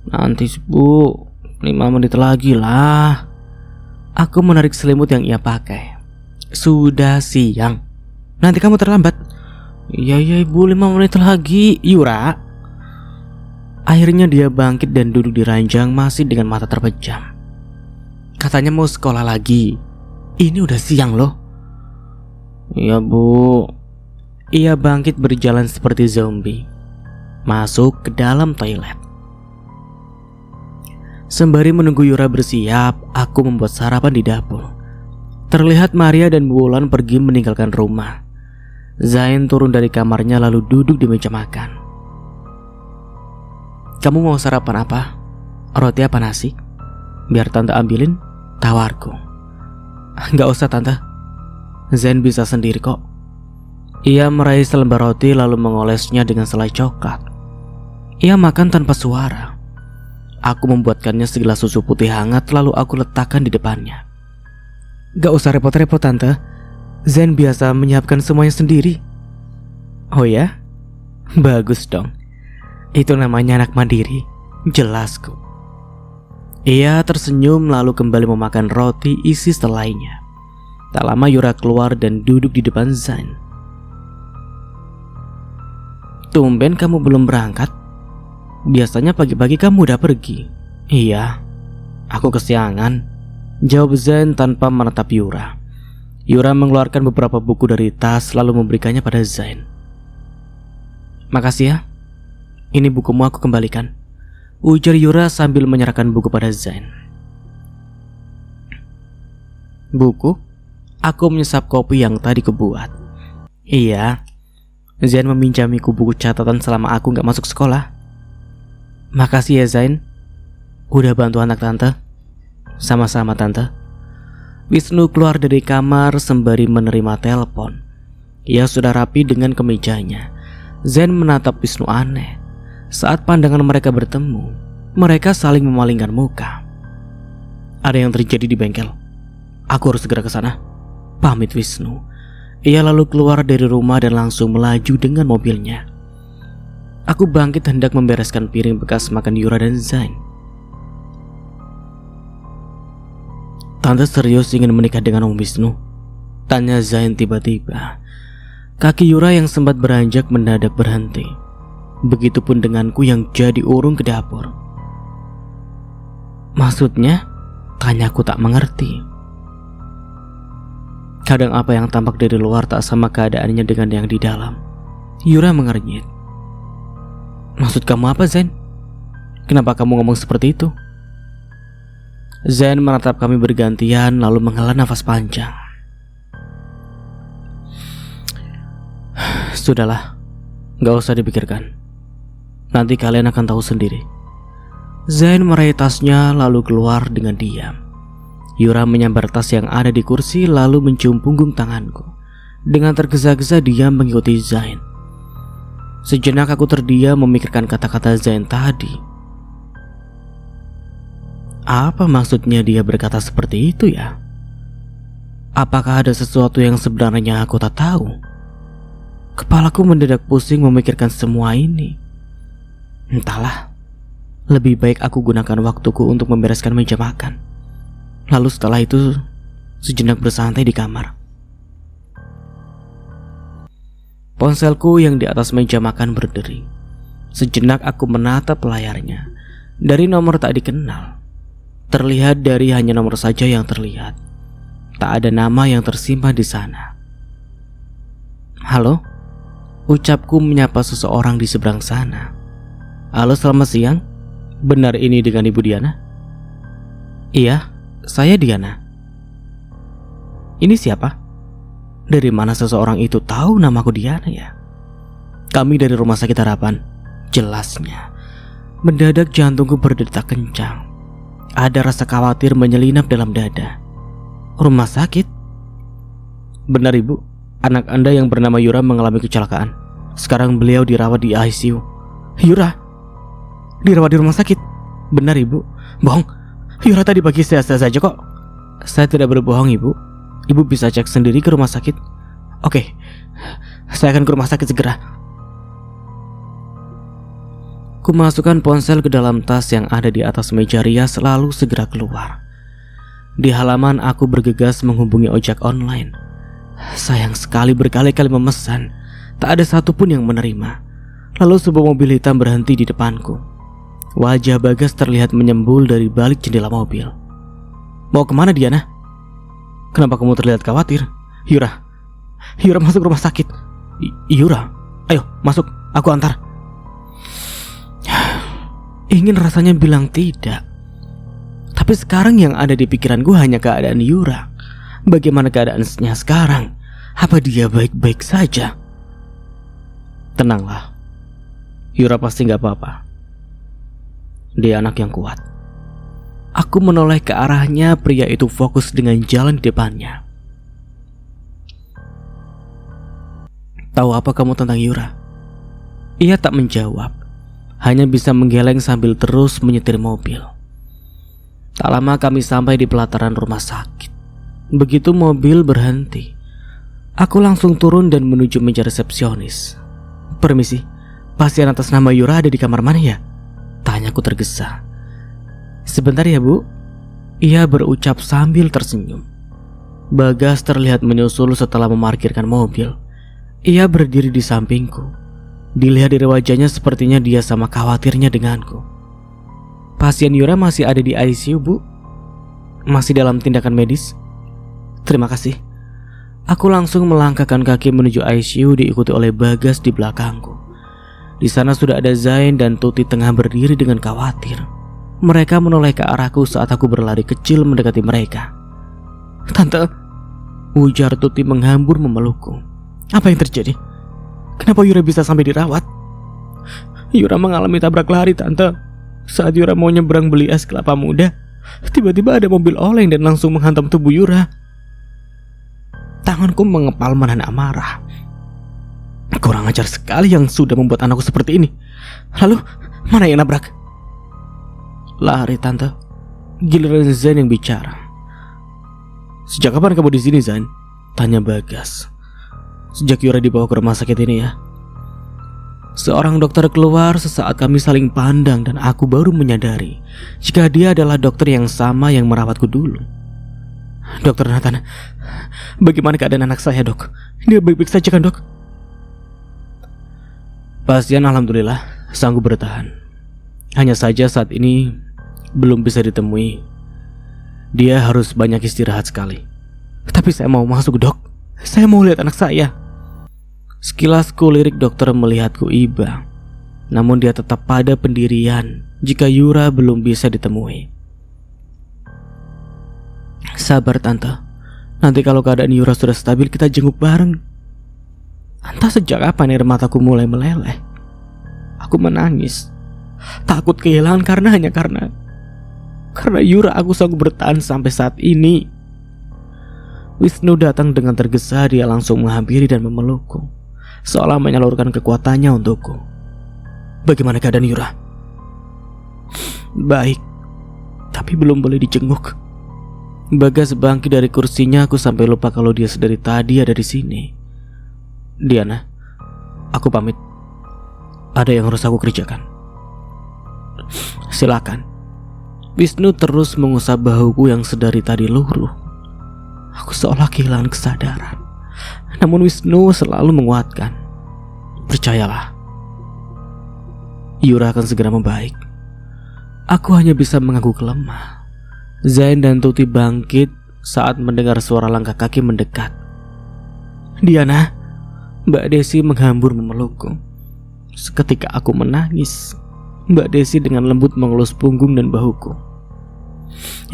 Nanti Bu, 5 menit lagi lah. Aku menarik selimut yang ia pakai. Sudah siang. Nanti kamu terlambat. Iya Ibu, 5 menit lagi. Yura. Akhirnya dia bangkit dan duduk di ranjang masih dengan mata terpejam. Katanya mau sekolah lagi. Ini udah siang loh. Iya Bu. Ia bangkit berjalan seperti zombie. Masuk ke dalam toilet. Sembari menunggu Yura bersiap, aku membuat sarapan di dapur. Terlihat Maria dan Bu Wulan pergi meninggalkan rumah. Zain turun dari kamarnya lalu duduk di meja makan. Kamu mau sarapan apa? Roti apa nasi? Biar tante ambilin, tawarku. Gak usah tante, Zain bisa sendiri kok. Ia meraih selembar roti lalu mengolesnya dengan selai coklat. Ia makan tanpa suara. Aku membuatkannya segelas susu putih hangat lalu aku letakkan di depannya. Gak usah repot-repot tante, Zain biasa menyiapkan semuanya sendiri. Oh ya? Bagus dong. Itu namanya anak mandiri, jelasku. Ia tersenyum lalu kembali memakan roti isi selainya. Tak lama Yura keluar dan duduk di depan Zain. Tumben kamu belum berangkat? Biasanya pagi-pagi kamu udah pergi. Iya, aku kesiangan, jawab Zain tanpa menatap Yura. Yura mengeluarkan beberapa buku dari tas lalu memberikannya pada Zain. Makasih ya. Ini bukumu aku kembalikan, ujar Yura sambil menyerahkan buku pada Zain. Buku? Aku menyesap kopi yang tadi kubuat. Iya, Zain meminjamiku buku catatan selama aku gak masuk sekolah. Makasih ya Zain, udah bantu anak tante. Sama-sama tante. Wisnu keluar dari kamar sembari menerima telepon. Ia sudah rapi dengan kemejanya. Zain menatap Wisnu aneh. Saat pandangan mereka bertemu, mereka saling memalingkan muka. Ada yang terjadi di bengkel. Aku harus segera ke sana, pamit Wisnu. Ia lalu keluar dari rumah dan langsung melaju dengan mobilnya. Aku bangkit hendak membereskan piring bekas makan Yura dan Zain. Tante serius ingin menikah dengan Om Wisnu? Tanya Zain tiba-tiba. Kaki Yura yang sempat beranjak mendadak berhenti. Begitupun denganku yang jadi urung ke dapur. Maksudnya? Tanyaku tak mengerti. Kadang apa yang tampak dari luar tak sama keadaannya dengan yang di dalam. Yura mengernyit. Maksud kamu apa, Zain? Kenapa kamu ngomong seperti itu? Zain menatap kami bergantian lalu menghela nafas panjang. Sudahlah, gak usah dipikirkan. Nanti kalian akan tahu sendiri. Zain meraih tasnya lalu keluar dengan diam. Yura menyambar tas yang ada di kursi lalu mencium punggung tanganku. Dengan tergesa-gesa dia mengikuti Zain. Sejenak aku terdiam memikirkan kata-kata Zain tadi. Apa maksudnya dia berkata seperti itu ya? Apakah ada sesuatu yang sebenarnya aku tak tahu? Kepalaku mendadak pusing memikirkan semua ini. Entahlah, lebih baik aku gunakan waktuku untuk membereskan meja makan. Lalu setelah itu, sejenak bersantai di kamar. Ponselku yang di atas meja makan berdering. Sejenak aku menatap layarnya. Dari nomor tak dikenal. Terlihat dari hanya nomor saja yang terlihat. Tak ada nama yang tersimpan di sana. Halo? Ucapku menyapa seseorang di seberang sana. Halo, selamat siang. Benar ini dengan Ibu Diana? Iya, saya Diana. Ini siapa? Dari mana seseorang itu tahu namaku Diana ya? Kami dari Rumah Sakit Harapan. Jelasnya. Mendadak jantungku berdetak kencang. Ada rasa khawatir menyelinap dalam dada. Rumah sakit? Benar Ibu, anak Anda yang bernama Yura mengalami kecelakaan. Sekarang beliau dirawat di ICU. Yura? Dirawat di rumah sakit? Benar Ibu. Bohong, Yura tadi pagi sehat-sehat saja kok. Saya tidak berbohong Ibu. Ibu bisa cek sendiri ke rumah sakit. Oke, saya akan ke rumah sakit segera. Kumasukkan ponsel ke dalam tas yang ada di atas meja rias lalu segera keluar. Di halaman aku bergegas menghubungi ojek online. Sayang sekali berkali-kali memesan, tak ada satupun yang menerima. Lalu sebuah mobil hitam berhenti di depanku. Wajah Bagas terlihat menyembul dari balik jendela mobil. Mau kemana Diana? Kenapa kamu terlihat khawatir? Yura masuk rumah sakit. Yura, ayo masuk, aku antar. Ingin rasanya bilang tidak, tapi sekarang yang ada di pikiranku hanya keadaan Yura. Bagaimana keadaannya sekarang? Apa dia baik-baik saja? Tenanglah, Yura pasti gak apa-apa. Dia anak yang kuat. Aku menoleh ke arahnya. Pria itu fokus dengan jalan di depannya. Tahu apa kamu tentang Yura? Ia tak menjawab, hanya bisa menggeleng sambil terus menyetir mobil. Tak lama kami sampai di pelataran rumah sakit. Begitu mobil berhenti, aku langsung turun dan menuju meja resepsionis. Permisi, pasien atas nama Yura ada di kamar mana ya? Tanyaku tergesa. Sebentar ya Bu. Ia berucap sambil tersenyum. Bagas terlihat menyusul setelah memarkirkan mobil. Ia berdiri di sampingku. Dilihat dari wajahnya sepertinya dia sama khawatirnya denganku. Pasien Yura masih ada di ICU Bu. Masih dalam tindakan medis. Terima kasih. Aku langsung melangkahkan kaki menuju ICU diikuti oleh Bagas di belakangku. Di sana sudah ada Zain dan Tuti tengah berdiri dengan khawatir. Mereka menoleh ke arahku saat aku berlari kecil mendekati mereka. Tante, ujar Tuti menghambur memelukku. Apa yang terjadi? Kenapa Yura bisa sampai dirawat? Yura mengalami tabrak lari Tante. Saat Yura mau nyebrang beli es kelapa muda, tiba-tiba ada mobil oleng dan langsung menghantam tubuh Yura. Tanganku mengepal menahan amarah. Kurang ajar sekali yang sudah membuat anakku seperti ini. Lalu, mana yang nabrak? Lari tante. Giliran Zain yang bicara. Sejak kapan kamu di sini, Zain? Tanya Bagas. Sejak Yura dibawa ke rumah sakit ini ya. Seorang dokter keluar sesaat kami saling pandang dan aku baru menyadari jika dia adalah dokter yang sama yang merawatku dulu. Dokter Nathan, bagaimana keadaan anak saya, dok? Dia baik-baik saja kan, dok? Pasien alhamdulillah sanggup bertahan. Hanya saja saat ini belum bisa ditemui. Dia harus banyak istirahat sekali. Tapi saya mau masuk, dok. Saya mau lihat anak saya. Sekilas kulirik dokter melihatku iba. Namun dia tetap pada pendirian jika Yura belum bisa ditemui. Sabar tante. Nanti kalau keadaan Yura sudah stabil kita jenguk bareng. Entah sejak kapan air mataku mulai meleleh. Aku menangis. Takut kehilangan hanya karena Yura aku sanggup bertahan sampai saat ini. Wisnu datang dengan tergesa. Dia langsung menghampiri dan memelukku, seolah menyalurkan kekuatannya untukku. Bagaimana keadaan Yura? Baik, tapi belum boleh dijenguk. Bagas bangkit dari kursinya. Aku sampai lupa kalau dia sedari tadi ada di sini. Diana, aku pamit. Ada yang harus aku kerjakan. Silakan. Wisnu terus mengusap bahuku yang sedari tadi luruh. Aku seolah kehilangan kesadaran. Namun Wisnu selalu menguatkan. Percayalah, Yura akan segera membaik. Aku hanya bisa mengangguk lemah. Zain dan Tuti bangkit saat mendengar suara langkah kaki mendekat. Diana, Mbak Desi menghambur memelukku. Seketika aku menangis. Mbak Desi dengan lembut mengelus punggung dan bahuku.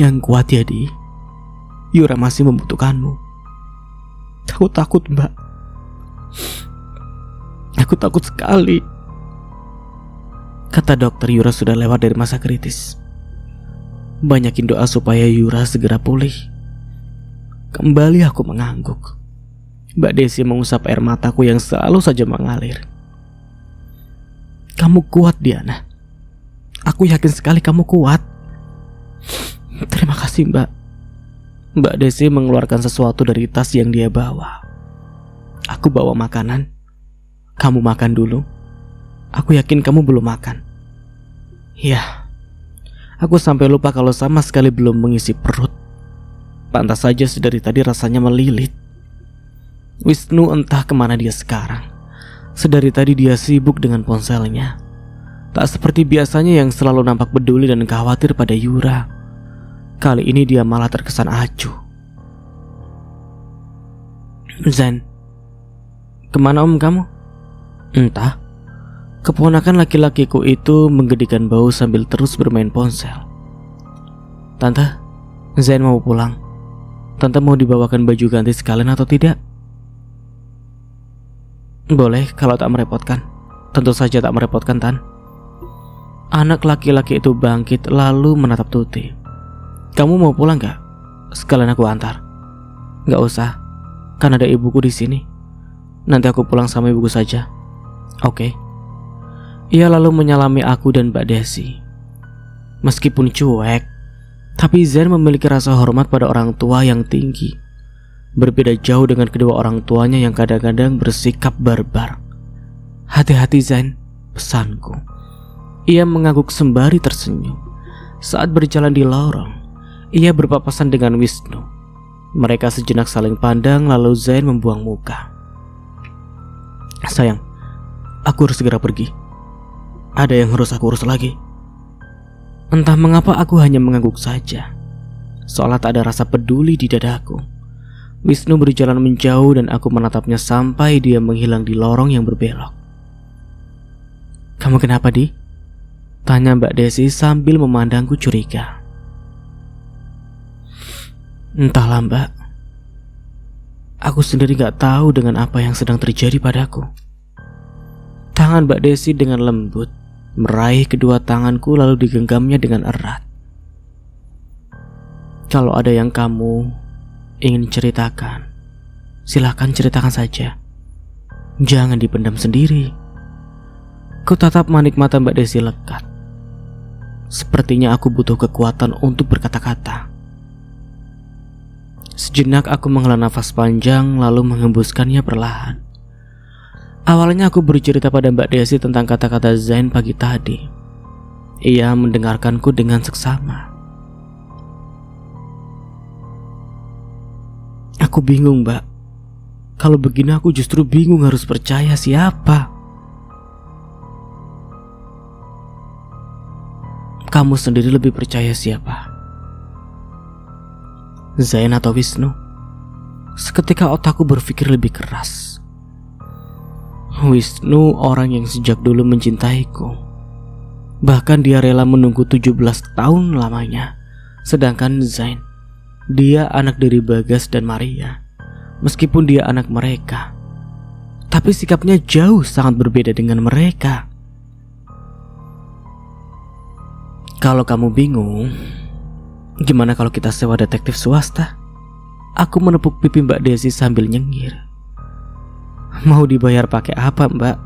Yang kuat ya, Di. Yura masih membutuhkanmu. Aku takut, Mbak. Aku takut sekali. Kata dokter, Yura sudah lewat dari masa kritis. Banyakin doa supaya Yura segera pulih. Kembali aku mengangguk. Mbak Desi mengusap air mataku yang selalu saja mengalir. Kamu kuat, Diana. Aku yakin sekali kamu kuat. Terima kasih, Mbak. Mbak Desi mengeluarkan sesuatu dari tas yang dia bawa. Aku bawa makanan. Kamu makan dulu. Aku yakin kamu belum makan. Ya, aku sampai lupa kalau sama sekali belum mengisi perut. Pantas saja sedari tadi rasanya melilit. Wisnu entah kemana dia sekarang. Sedari tadi dia sibuk dengan ponselnya. Tak seperti biasanya yang selalu nampak peduli dan khawatir pada Yura. Kali ini dia malah terkesan acuh. Zain, kemana om kamu? Entah. Keponakan laki-lakiku itu menggedikan bau sambil terus bermain ponsel. Tante, Zain mau pulang. Tante mau dibawakan baju ganti sekalian atau tidak? Boleh kalau tak merepotkan. Tentu saja tak merepotkan, Tan. Anak laki-laki itu bangkit lalu menatap Tuti. Kamu mau pulang gak? Sekalian aku antar. Gak usah, kan ada ibuku di sini. Nanti aku pulang sama ibuku saja. Oke. Ia lalu menyalami aku dan Mbak Desi. Meskipun cuek, tapi Zain memiliki rasa hormat pada orang tua yang tinggi. Berbeda jauh dengan kedua orang tuanya yang kadang-kadang bersikap barbar. Hati-hati Zain, pesanku. Ia mengangguk sembari tersenyum. Saat berjalan di lorong, ia berpapasan dengan Wisnu. Mereka sejenak saling pandang lalu Zain membuang muka. Sayang, aku harus segera pergi. Ada yang harus aku urus lagi. Entah mengapa aku hanya mengangguk saja, seolah tak ada rasa peduli di dadaku. Wisnu berjalan menjauh dan aku menatapnya sampai dia menghilang di lorong yang berbelok. Kamu kenapa, Di? Tanya Mbak Desi sambil memandangku curiga. Entahlah, Mbak. Aku sendiri gak tahu dengan apa yang sedang terjadi padaku. Tangan Mbak Desi dengan lembut meraih kedua tanganku lalu digenggamnya dengan erat. Kalau ada yang kamu ingin ceritakan, Silahkan ceritakan saja. Jangan dipendam sendiri. Ku tatap manik mata Mbak Desi lekat. Sepertinya aku butuh kekuatan untuk berkata-kata. Sejenak aku menghela nafas panjang lalu menghembuskannya perlahan. Awalnya aku bercerita pada Mbak Desi tentang kata-kata Zain pagi tadi. Ia mendengarkanku dengan seksama. Aku bingung, Mbak. Kalau begini aku justru bingung harus percaya siapa. Kamu sendiri lebih percaya siapa? Zain atau Wisnu? Seketika otakku berpikir lebih keras. Wisnu orang yang sejak dulu mencintaiku. Bahkan dia rela menunggu 17 tahun lamanya. Sedangkan Zain, dia anak dari Bagas dan Maria. Meskipun dia anak mereka, tapi sikapnya jauh sangat berbeda dengan mereka. Kalau kamu bingung, gimana kalau kita sewa detektif swasta? Aku menepuk pipi Mbak Desi sambil nyengir. Mau dibayar pakai apa, Mbak?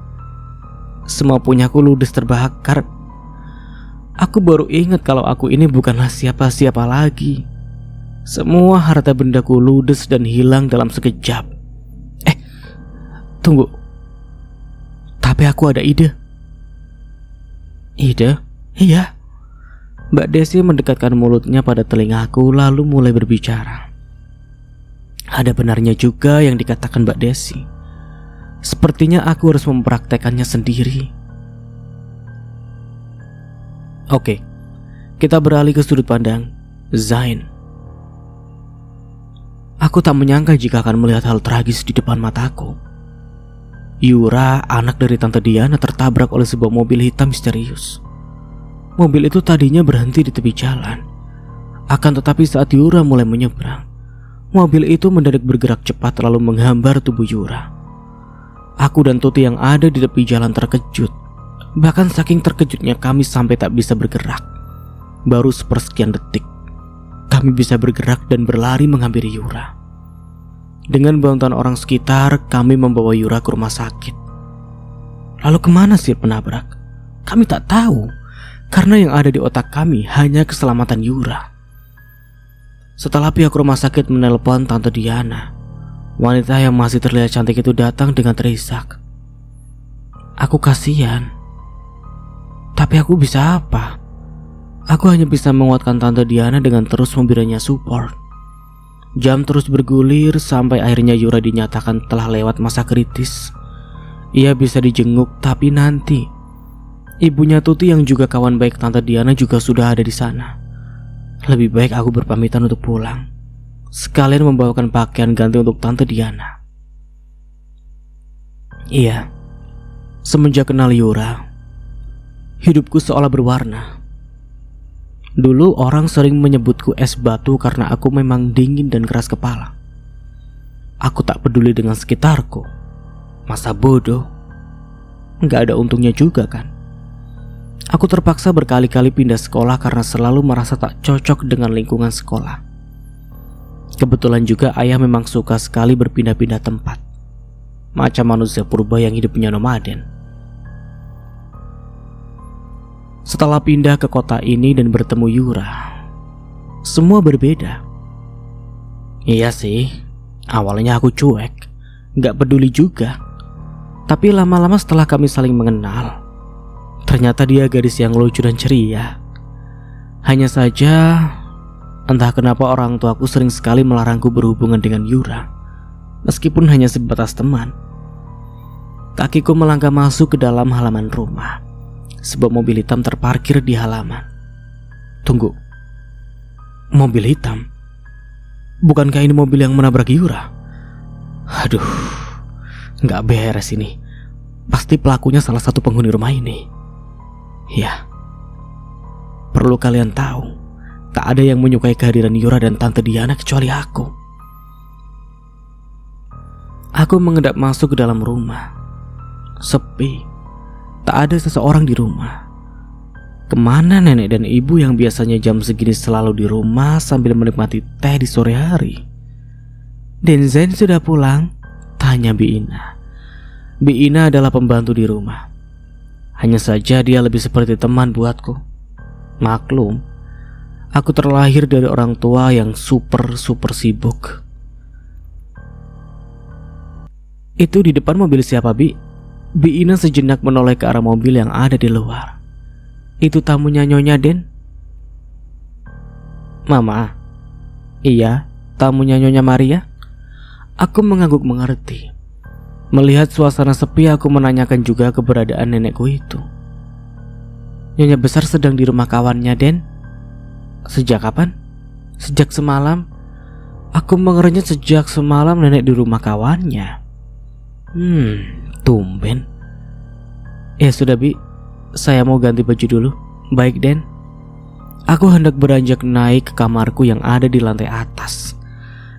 Semua punyaku ludes terbakar. Aku baru ingat kalau aku ini bukanlah siapa-siapa lagi. Semua harta bendaku ludes dan hilang dalam sekejap. Tunggu. Tapi aku ada ide. Ide? Iya. Mbak Desi mendekatkan mulutnya pada telingaku lalu mulai berbicara. Ada benarnya juga yang dikatakan Mbak Desi. Sepertinya aku harus mempraktekannya sendiri. Oke, kita beralih ke sudut pandang Zain. Aku tak menyangka jika akan melihat hal tragis di depan mataku. Yura, anak dari Tante Diana, tertabrak oleh sebuah mobil hitam misterius. Mobil itu tadinya berhenti di tepi jalan. Akan tetapi saat Yura mulai menyeberang, mobil itu mendadak bergerak cepat lalu menghambar tubuh Yura. Aku dan Tuti yang ada di tepi jalan terkejut. Bahkan saking terkejutnya kami sampai tak bisa bergerak. Baru sepersekian detik kami bisa bergerak dan berlari menghampiri Yura. Dengan bantuan orang sekitar, kami membawa Yura ke rumah sakit. Lalu kemana si penabrak? Kami tak tahu, karena yang ada di otak kami hanya keselamatan Yura. Setelah pihak rumah sakit menelpon Tante Diana, wanita yang masih terlihat cantik itu datang dengan terisak. Aku kasihan, tapi aku bisa apa? Aku hanya bisa menguatkan Tante Diana dengan terus memberinya support. Jam terus bergulir sampai akhirnya Yura dinyatakan telah lewat masa kritis. Ia bisa dijenguk, tapi nanti ibunya Tuti yang juga kawan baik Tante Diana juga sudah ada di sana. Lebih baik aku berpamitan untuk pulang, sekalian membawakan pakaian ganti untuk Tante Diana. Iya, semenjak kenal Yura, hidupku seolah berwarna. Dulu orang sering menyebutku es batu karena aku memang dingin dan keras kepala. Aku tak peduli dengan sekitarku. Masa bodoh? Gak ada untungnya juga kan? Aku terpaksa berkali-kali pindah sekolah karena selalu merasa tak cocok dengan lingkungan sekolah. Kebetulan juga ayah memang suka sekali berpindah-pindah tempat, macam manusia purba yang hidupnya nomaden. Setelah pindah ke kota ini dan bertemu Yura, semua berbeda. Iya sih, awalnya aku cuek, gak peduli juga. Tapi lama-lama setelah kami saling mengenal, ternyata dia gadis yang lucu dan ceria. Hanya saja, entah kenapa orang tuaku sering sekali melarangku berhubungan dengan Yura, meskipun hanya sebatas teman. Kakiku melangkah masuk ke dalam halaman rumah. Sebuah mobil hitam terparkir di halaman. Tunggu, mobil hitam? Bukankah ini mobil yang menabrak Yura? Aduh, gak beres ini. Pasti pelakunya salah satu penghuni rumah ini. Ya, perlu kalian tahu, tak ada yang menyukai kehadiran Yura dan Tante Diana kecuali aku. Aku mengendap masuk ke dalam rumah. Sepi. Tak ada seseorang di rumah. Kemana nenek dan ibu yang biasanya jam segini selalu di rumah sambil menikmati teh di sore hari? "Den Zain sudah pulang?" tanya Bi Ina. Bi Ina adalah pembantu di rumah. Hanya saja dia lebih seperti teman buatku. Maklum, aku terlahir dari orang tua yang super sibuk. "Itu di depan mobil siapa, Bi?" Bi Ina sejenak menoleh ke arah mobil yang ada di luar. "Itu tamunya Nyonya Den." "Mama." "Iya, tamunya Nyonya Maria." Aku mengangguk mengerti. Melihat suasana sepi, aku menanyakan juga keberadaan nenekku itu. "Nyonya besar sedang di rumah kawannya, Den." "Sejak kapan?" "Sejak semalam." Aku mengerenyit, sejak semalam nenek di rumah kawannya. Tumben. "Ya sudah, Bi, saya mau ganti baju dulu." "Baik, Den." Aku hendak beranjak naik ke kamarku yang ada di lantai atas.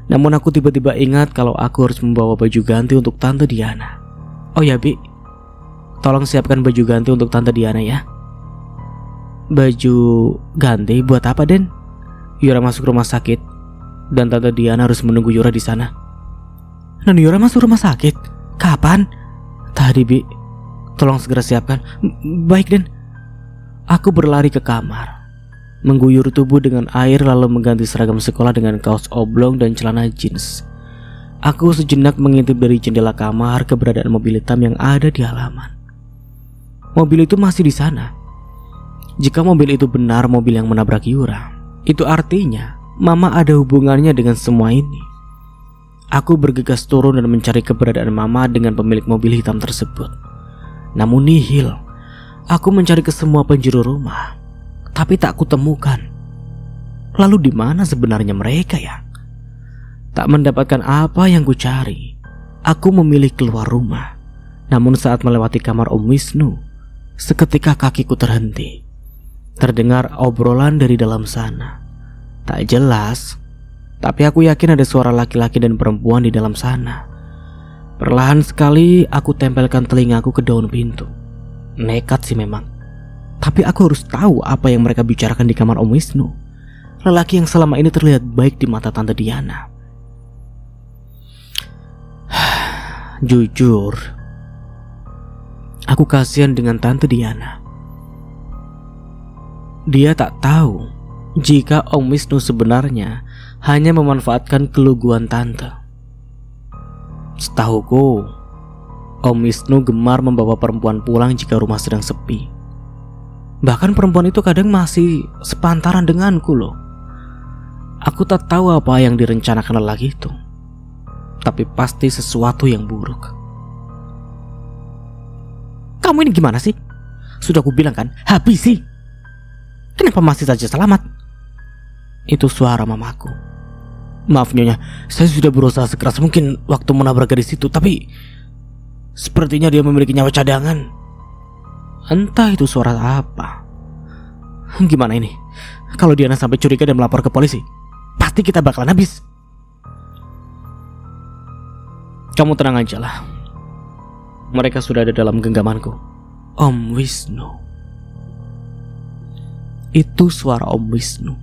Namun aku tiba-tiba ingat kalau aku harus membawa baju ganti untuk Tante Diana. "Oh ya, Bi, tolong siapkan baju ganti untuk Tante Diana ya." "Baju ganti buat apa, Den?" "Yura masuk rumah sakit dan Tante Diana harus menunggu Yura di sana." "Non Yura masuk rumah sakit? Kapan?" "Tadi, Bi. Tolong segera siapkan." "Baik, Den." Aku berlari ke kamar, mengguyur tubuh dengan air lalu mengganti seragam sekolah dengan kaos oblong dan celana jeans. Aku sejenak mengintip dari jendela kamar keberadaan mobil hitam yang ada di halaman. Mobil itu masih di sana. Jika mobil itu benar mobil yang menabrak Yura, itu artinya Mama ada hubungannya dengan semua ini. Aku bergegas turun dan mencari keberadaan Mama dengan pemilik mobil hitam tersebut. Namun nihil. Aku mencari ke semua penjuru rumah, tapi tak kutemukan. Lalu di mana sebenarnya mereka ya? Tak mendapatkan apa yang kucari. Aku memilih keluar rumah. Namun saat melewati kamar Om Wisnu, seketika kakiku terhenti. Terdengar obrolan dari dalam sana. Tak jelas, tapi aku yakin ada suara laki-laki dan perempuan di dalam sana. Perlahan sekali aku tempelkan telingaku ke daun pintu. Nekat sih memang, tapi aku harus tahu apa yang mereka bicarakan di kamar Om Wisnu, lelaki yang selama ini terlihat baik di mata Tante Diana. Jujur, aku kasihan dengan Tante Diana. Dia tak tahu jika Om Wisnu sebenarnya hanya memanfaatkan keluguan Tante. Setahuku, Om Wisnu gemar membawa perempuan pulang jika rumah sedang sepi. Bahkan perempuan itu kadang masih sepantaran denganku loh. Aku tak tahu apa yang direncanakan lelaki itu, tapi pasti sesuatu yang buruk. "Kamu ini gimana sih? Sudah aku bilang kan, habisi. Kenapa masih saja selamat?" Itu suara mamaku. "Maaf Nyonya, saya sudah berusaha sekeras mungkin waktu menabrak gadis itu, tapi sepertinya dia memiliki nyawa cadangan." Entah itu suara apa. "Gimana ini? Kalau Diana sampai curiga dan melapor ke polisi, pasti kita bakalan habis." "Kamu tenang aja lah. Mereka sudah ada dalam genggamanku." Om Wisnu. Itu suara Om Wisnu.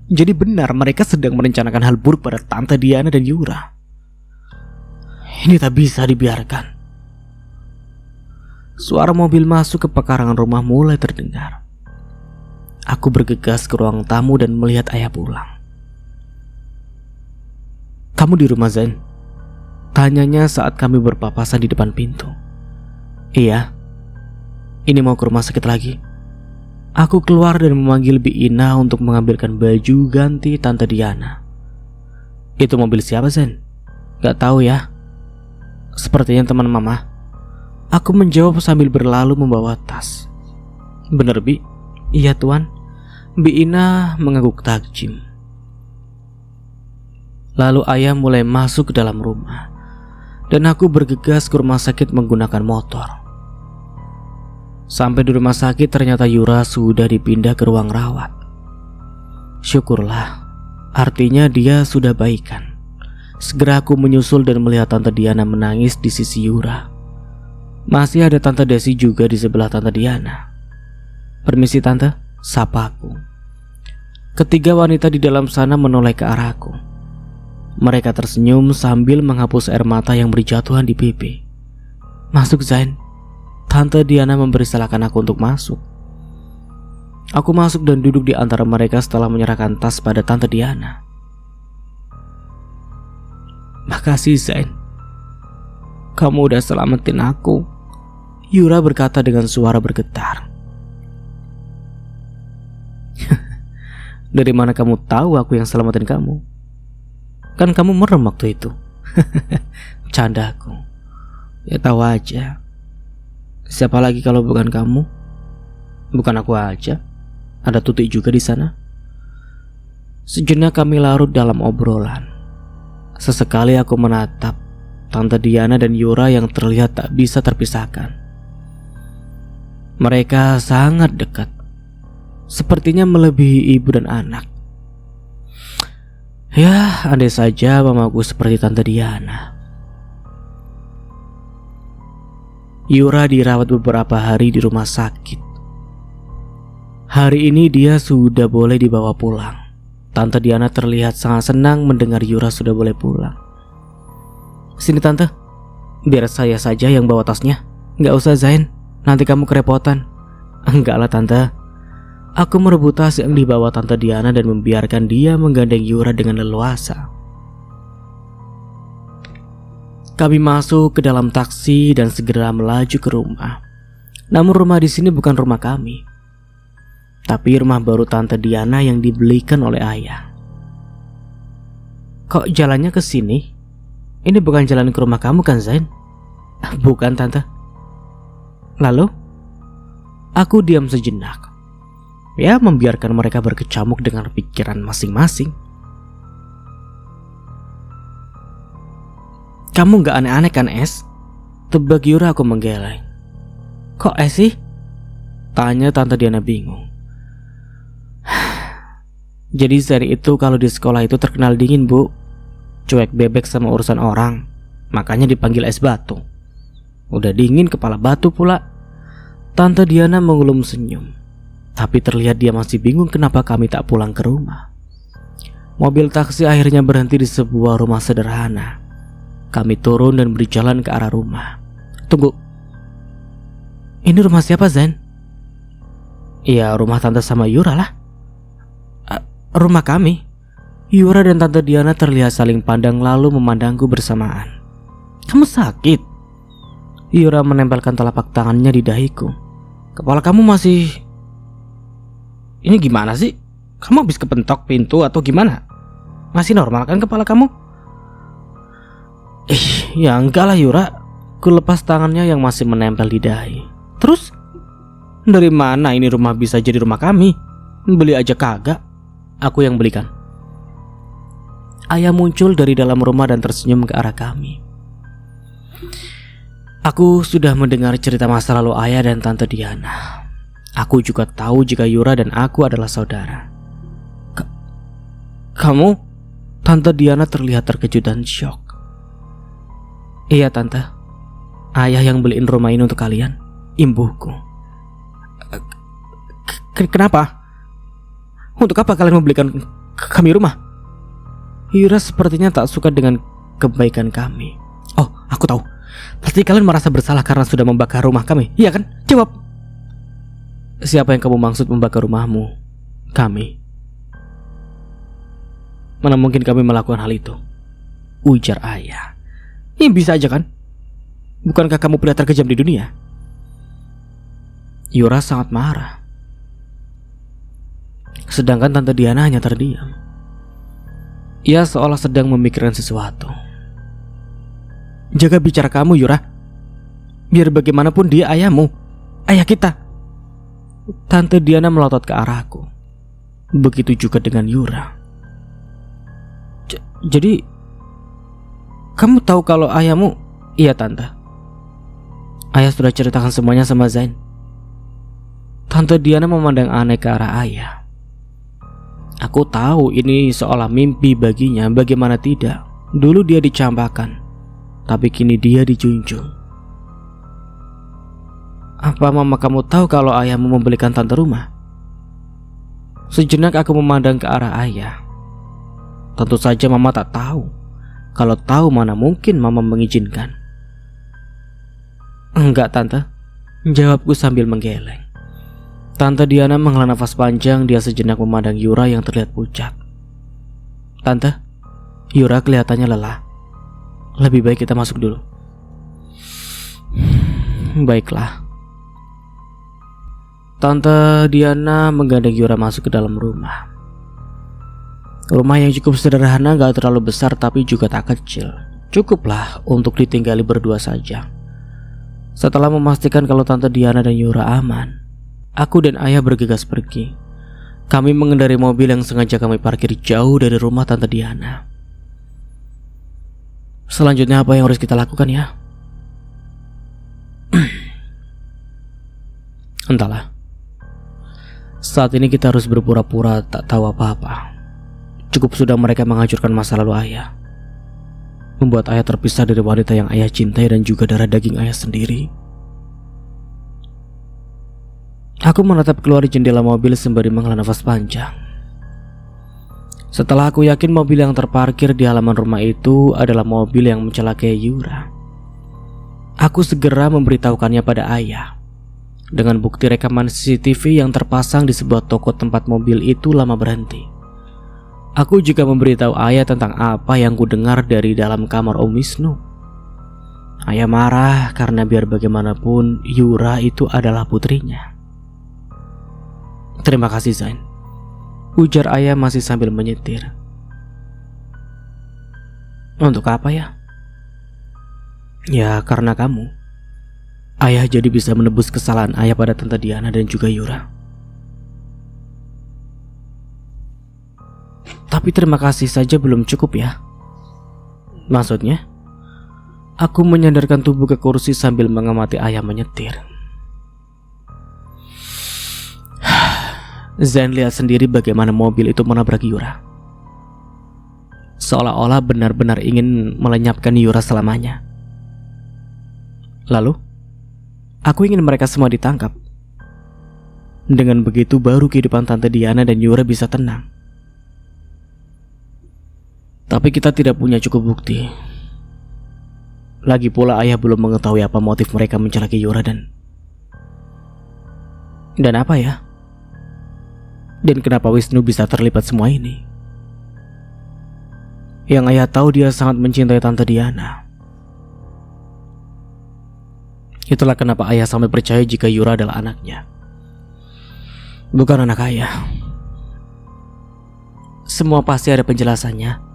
Jadi benar mereka sedang merencanakan hal buruk pada Tante Diana dan Yura. Ini tak bisa dibiarkan. Suara mobil masuk ke pekarangan rumah mulai terdengar. Aku bergegas ke ruang tamu dan melihat ayah pulang. "Kamu di rumah Zain?" tanyanya saat kami berpapasan di depan pintu. "Iya. Ini mau ke rumah sakit lagi." Aku keluar dan memanggil Bi Ina untuk mengambilkan baju ganti Tante Diana. "Itu mobil siapa Zain?" "Gak tahu ya. Sepertinya teman Mama." Aku menjawab sambil berlalu membawa tas. "Bener Bi?" "Iya Tuan." Bi Ina mengangguk takjim. Lalu ayah mulai masuk ke dalam rumah, dan aku bergegas ke rumah sakit menggunakan motor. Sampai di rumah sakit ternyata Yura sudah dipindah ke ruang rawat. Syukurlah, artinya dia sudah baikan. Segera aku menyusul dan melihat Tante Diana menangis di sisi Yura. Masih ada Tante Desi juga di sebelah Tante Diana. "Permisi Tante," sapaku. Ketiga wanita di dalam sana menoleh ke arahku. Mereka tersenyum sambil menghapus air mata yang berjatuhan di pipi. "Masuk, Zain." Tante Diana mempersilahkan aku untuk masuk. Aku masuk dan duduk di antara mereka setelah menyerahkan tas pada Tante Diana. "Makasih, Zain. Kamu udah selamatin aku," Yura berkata dengan suara bergetar. "Dari mana kamu tahu aku yang selamatin kamu? Kan kamu merem waktu itu." Canda aku. "Ya tahu aja. Siapa lagi kalau bukan kamu? Bukan aku aja. Ada Tuti juga di sana." Sejenak kami larut dalam obrolan. Sesekali aku menatap Tante Diana dan Yura yang terlihat tak bisa terpisahkan. Mereka sangat dekat. Sepertinya melebihi ibu dan anak. Ya, andai saja mamaku seperti Tante Diana. Yura dirawat beberapa hari di rumah sakit. Hari ini dia sudah boleh dibawa pulang. Tante Diana terlihat sangat senang mendengar Yura sudah boleh pulang. "Sini Tante, biar saya saja yang bawa tasnya. Nggak usah Zain, nanti kamu kerepotan." "Enggak lah Tante." Aku merebut tas yang dibawa Tante Diana dan membiarkan dia menggandeng Yura dengan leluasa. Kami masuk ke dalam taksi dan segera melaju ke rumah. Namun rumah di sini bukan rumah kami, tapi rumah baru Tante Diana yang dibelikan oleh ayah. "Kok jalannya ke sini? Ini bukan jalan ke rumah kamu kan, Zain?" "Bukan Tante." "Lalu?" Aku diam sejenak. Ya, membiarkan mereka berkecamuk dengan pikiran masing-masing. "Kamu gak aneh-aneh kan, Es?" tebak Yura aku menggeleng. "Kok Es sih?" tanya Tante Diana bingung. "Jadi Zain itu kalau di sekolah itu terkenal dingin, Bu. Cuek bebek sama urusan orang. Makanya dipanggil es batu. Udah dingin kepala batu pula." Tante Diana mengulum senyum. Tapi terlihat dia masih bingung kenapa kami tak pulang ke rumah. Mobil taksi akhirnya berhenti di sebuah rumah sederhana. Kami turun dan berjalan ke arah rumah. "Tunggu. Ini rumah siapa, Zain?" "Ya, rumah Tante sama Yura lah." "Rumah kami." Yura dan Tante Diana terlihat saling pandang lalu memandangku bersamaan. "Kamu sakit?" Yura menempelkan telapak tangannya di dahiku. "Kepala kamu masih... Ini gimana sih? Kamu habis kepentok pintu atau gimana? Masih normal kan kepala kamu?" Ya enggak lah Yura." Ku lepas tangannya yang masih menempel di dahi. "Terus? Dari mana ini rumah bisa jadi rumah kami? Beli aja kagak. Aku yang belikan." Ayah muncul dari dalam rumah dan tersenyum ke arah kami. Aku sudah mendengar cerita masa lalu ayah dan Tante Diana. Aku juga tahu jika Yura dan aku adalah saudara. Kamu?" Tante Diana terlihat terkejut dan syok. "Iya Tante, ayah yang beliin rumah ini untuk kalian, imbuhku." Kenapa? Untuk apa kalian membelikan kami rumah?" Yura sepertinya tak suka dengan kebaikan kami. "Oh, aku tahu. Pasti kalian merasa bersalah karena sudah membakar rumah kami, iya kan? Jawab." "Siapa yang kamu maksud membakar rumahmu?" "Kami." "Mana mungkin kami melakukan hal itu?" ujar ayah. "Ini bisa aja kan? Bukankah kamu pria terkejam di dunia?" Yura sangat marah. Sedangkan Tante Diana hanya terdiam. Ia seolah sedang memikirkan sesuatu. "Jaga bicara kamu Yura. Biar bagaimanapun dia ayahmu, ayah kita." Tante Diana melotot ke arahku. Begitu juga dengan Yura. Jadi kamu tahu kalau ayahmu?" "Iya Tante. Ayah sudah ceritakan semuanya sama Zain." Tante Diana memandang aneh ke arah ayah. Aku tahu ini seolah mimpi baginya, bagaimana tidak. Dulu dia dicampakkan, tapi kini dia dijunjung. "Apa mama kamu tahu kalau ayahmu membelikan tante rumah?" Sejenak aku memandang ke arah ayah. Tentu saja mama tak tahu. Kalau tahu mana mungkin mama mengizinkan. Enggak tante, jawabku sambil menggeleng. Tante Diana menghela nafas panjang. Dia sejenak memandang Yura yang terlihat pucat. Tante, Yura kelihatannya lelah. Lebih baik kita masuk dulu. Baiklah. Tante Diana menggandeng Yura masuk ke dalam rumah. Rumah yang cukup sederhana, gak terlalu besar tapi juga tak kecil. Cukuplah untuk ditinggali berdua saja. Setelah memastikan kalau Tante Diana dan Yura aman, aku dan ayah bergegas pergi. Kami mengendarai mobil yang sengaja kami parkir jauh dari rumah Tante Diana. Selanjutnya apa yang harus kita lakukan ya? Entahlah. Saat ini kita harus berpura-pura tak tahu apa-apa. Cukup sudah mereka menghancurkan masa lalu ayah, membuat ayah terpisah dari wanita yang ayah cintai dan juga darah daging ayah sendiri. Aku menatap keluar di jendela mobil sembari menghela nafas panjang. Setelah aku yakin mobil yang terparkir di halaman rumah itu adalah mobil yang mencelakai Yura, aku segera memberitahukannya pada ayah. Dengan bukti rekaman CCTV yang terpasang di sebuah toko tempat mobil itu lama berhenti. Aku juga memberitahu ayah tentang apa yang ku dengar dari dalam kamar Om Wisnu. Ayah marah karena biar bagaimanapun Yura itu adalah putrinya. Terima kasih Zain, ujar ayah masih sambil menyetir. Untuk apa ya? Ya karena kamu. Ayah jadi bisa menebus kesalahan ayah pada Tante Diana dan juga Yura. Tapi terima kasih saja belum cukup ya. Maksudnya? Aku menyandarkan tubuh ke kursi sambil mengamati ayah menyetir. Zain lihat sendiri bagaimana mobil itu menabrak Yura. Seolah-olah benar-benar ingin melenyapkan Yura selamanya. Lalu, aku ingin mereka semua ditangkap. Dengan begitu baru kehidupan Tante Diana dan Yura bisa tenang. Tapi kita tidak punya cukup bukti. Lagi pula ayah belum mengetahui apa motif mereka mencelakai Yura dan apa ya? Dan kenapa Wisnu bisa terlibat semua ini? Yang ayah tahu dia sangat mencintai Tante Diana. Itulah kenapa ayah sampai percaya jika Yura adalah anaknya, bukan anak ayah. Semua pasti ada penjelasannya.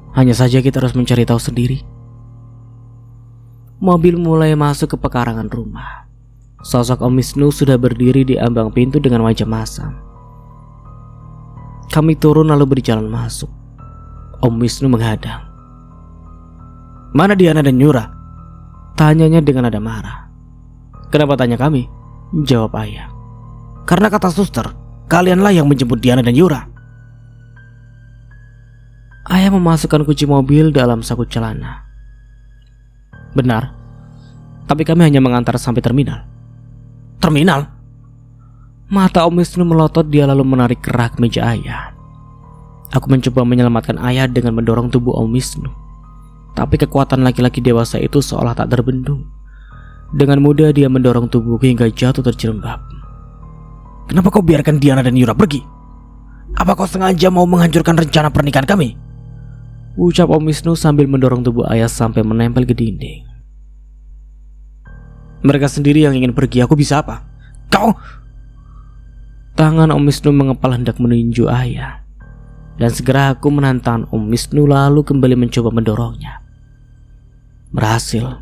Hanya saja kita harus mencari tahu sendiri. Mobil mulai masuk ke pekarangan rumah. Sosok Om Wisnu sudah berdiri di ambang pintu dengan wajah masam. Kami turun lalu berjalan masuk. Om Wisnu menghadang. Mana Diana dan Yura? Tanyanya dengan nada marah. Kenapa tanya kami? Jawab ayah. Karena kata suster, kalianlah yang menjemput Diana dan Yura. Ayah memasukkan kunci mobil dalam saku celana. Benar, tapi kami hanya mengantar sampai terminal. Terminal? Mata Om Wisnu melotot, dia lalu menarik kerak meja ayah. Aku mencoba menyelamatkan ayah dengan mendorong tubuh Om Wisnu. Tapi kekuatan laki-laki dewasa itu seolah tak terbendung. Dengan mudah dia mendorong tubuhku hingga jatuh terjerembab. Kenapa kau biarkan Diana dan Yura pergi? Apa kau sengaja mau menghancurkan rencana pernikahan kami? Ucap Om Wisnu sambil mendorong tubuh ayah sampai menempel ke dinding. Mereka sendiri yang ingin pergi, aku bisa apa? Kau! Tangan Om Wisnu mengepal hendak meninju ayah. Dan segera aku menantang Om Wisnu lalu kembali mencoba mendorongnya. Berhasil.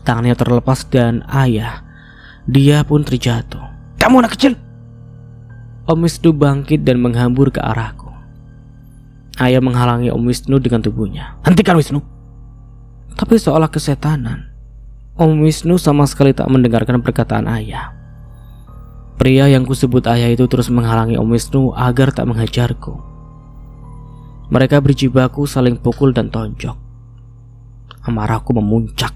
Tangannya terlepas dan ayah, dia pun terjatuh. Kamu anak kecil! Om Wisnu bangkit dan menghambur ke arahku. Ayah menghalangi Om Wisnu dengan tubuhnya. Hentikan Wisnu! Tapi seolah kesetanan, Om Wisnu sama sekali tak mendengarkan perkataan ayah. Pria yang kusebut ayah itu terus menghalangi Om Wisnu agar tak menghajarku. Mereka berjibaku saling pukul dan tonjok. Amarahku memuncak.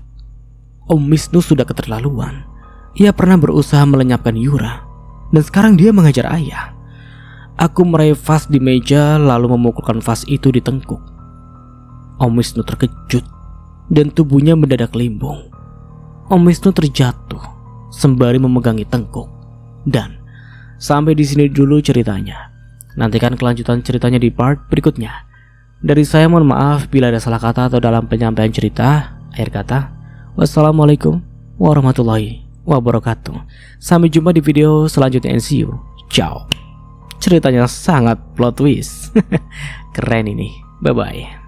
Om Wisnu sudah keterlaluan. Ia pernah berusaha melenyapkan Yura, dan sekarang dia mengajar ayah. Aku meraih vas di meja lalu memukulkan vas itu di tengkuk. Om Wisnu terkejut dan tubuhnya mendadak limbung. Om Wisnu terjatuh sembari memegangi tengkuk. Dan sampai di sini dulu ceritanya. Nantikan kelanjutan ceritanya di part berikutnya. Dari saya mohon maaf bila ada salah kata atau dalam penyampaian cerita. Akhir kata, wassalamualaikum warahmatullahi wabarakatuh. Sampai jumpa di video selanjutnya and see you. Ciao. Ceritanya sangat plot twist. Keren ini. Bye bye.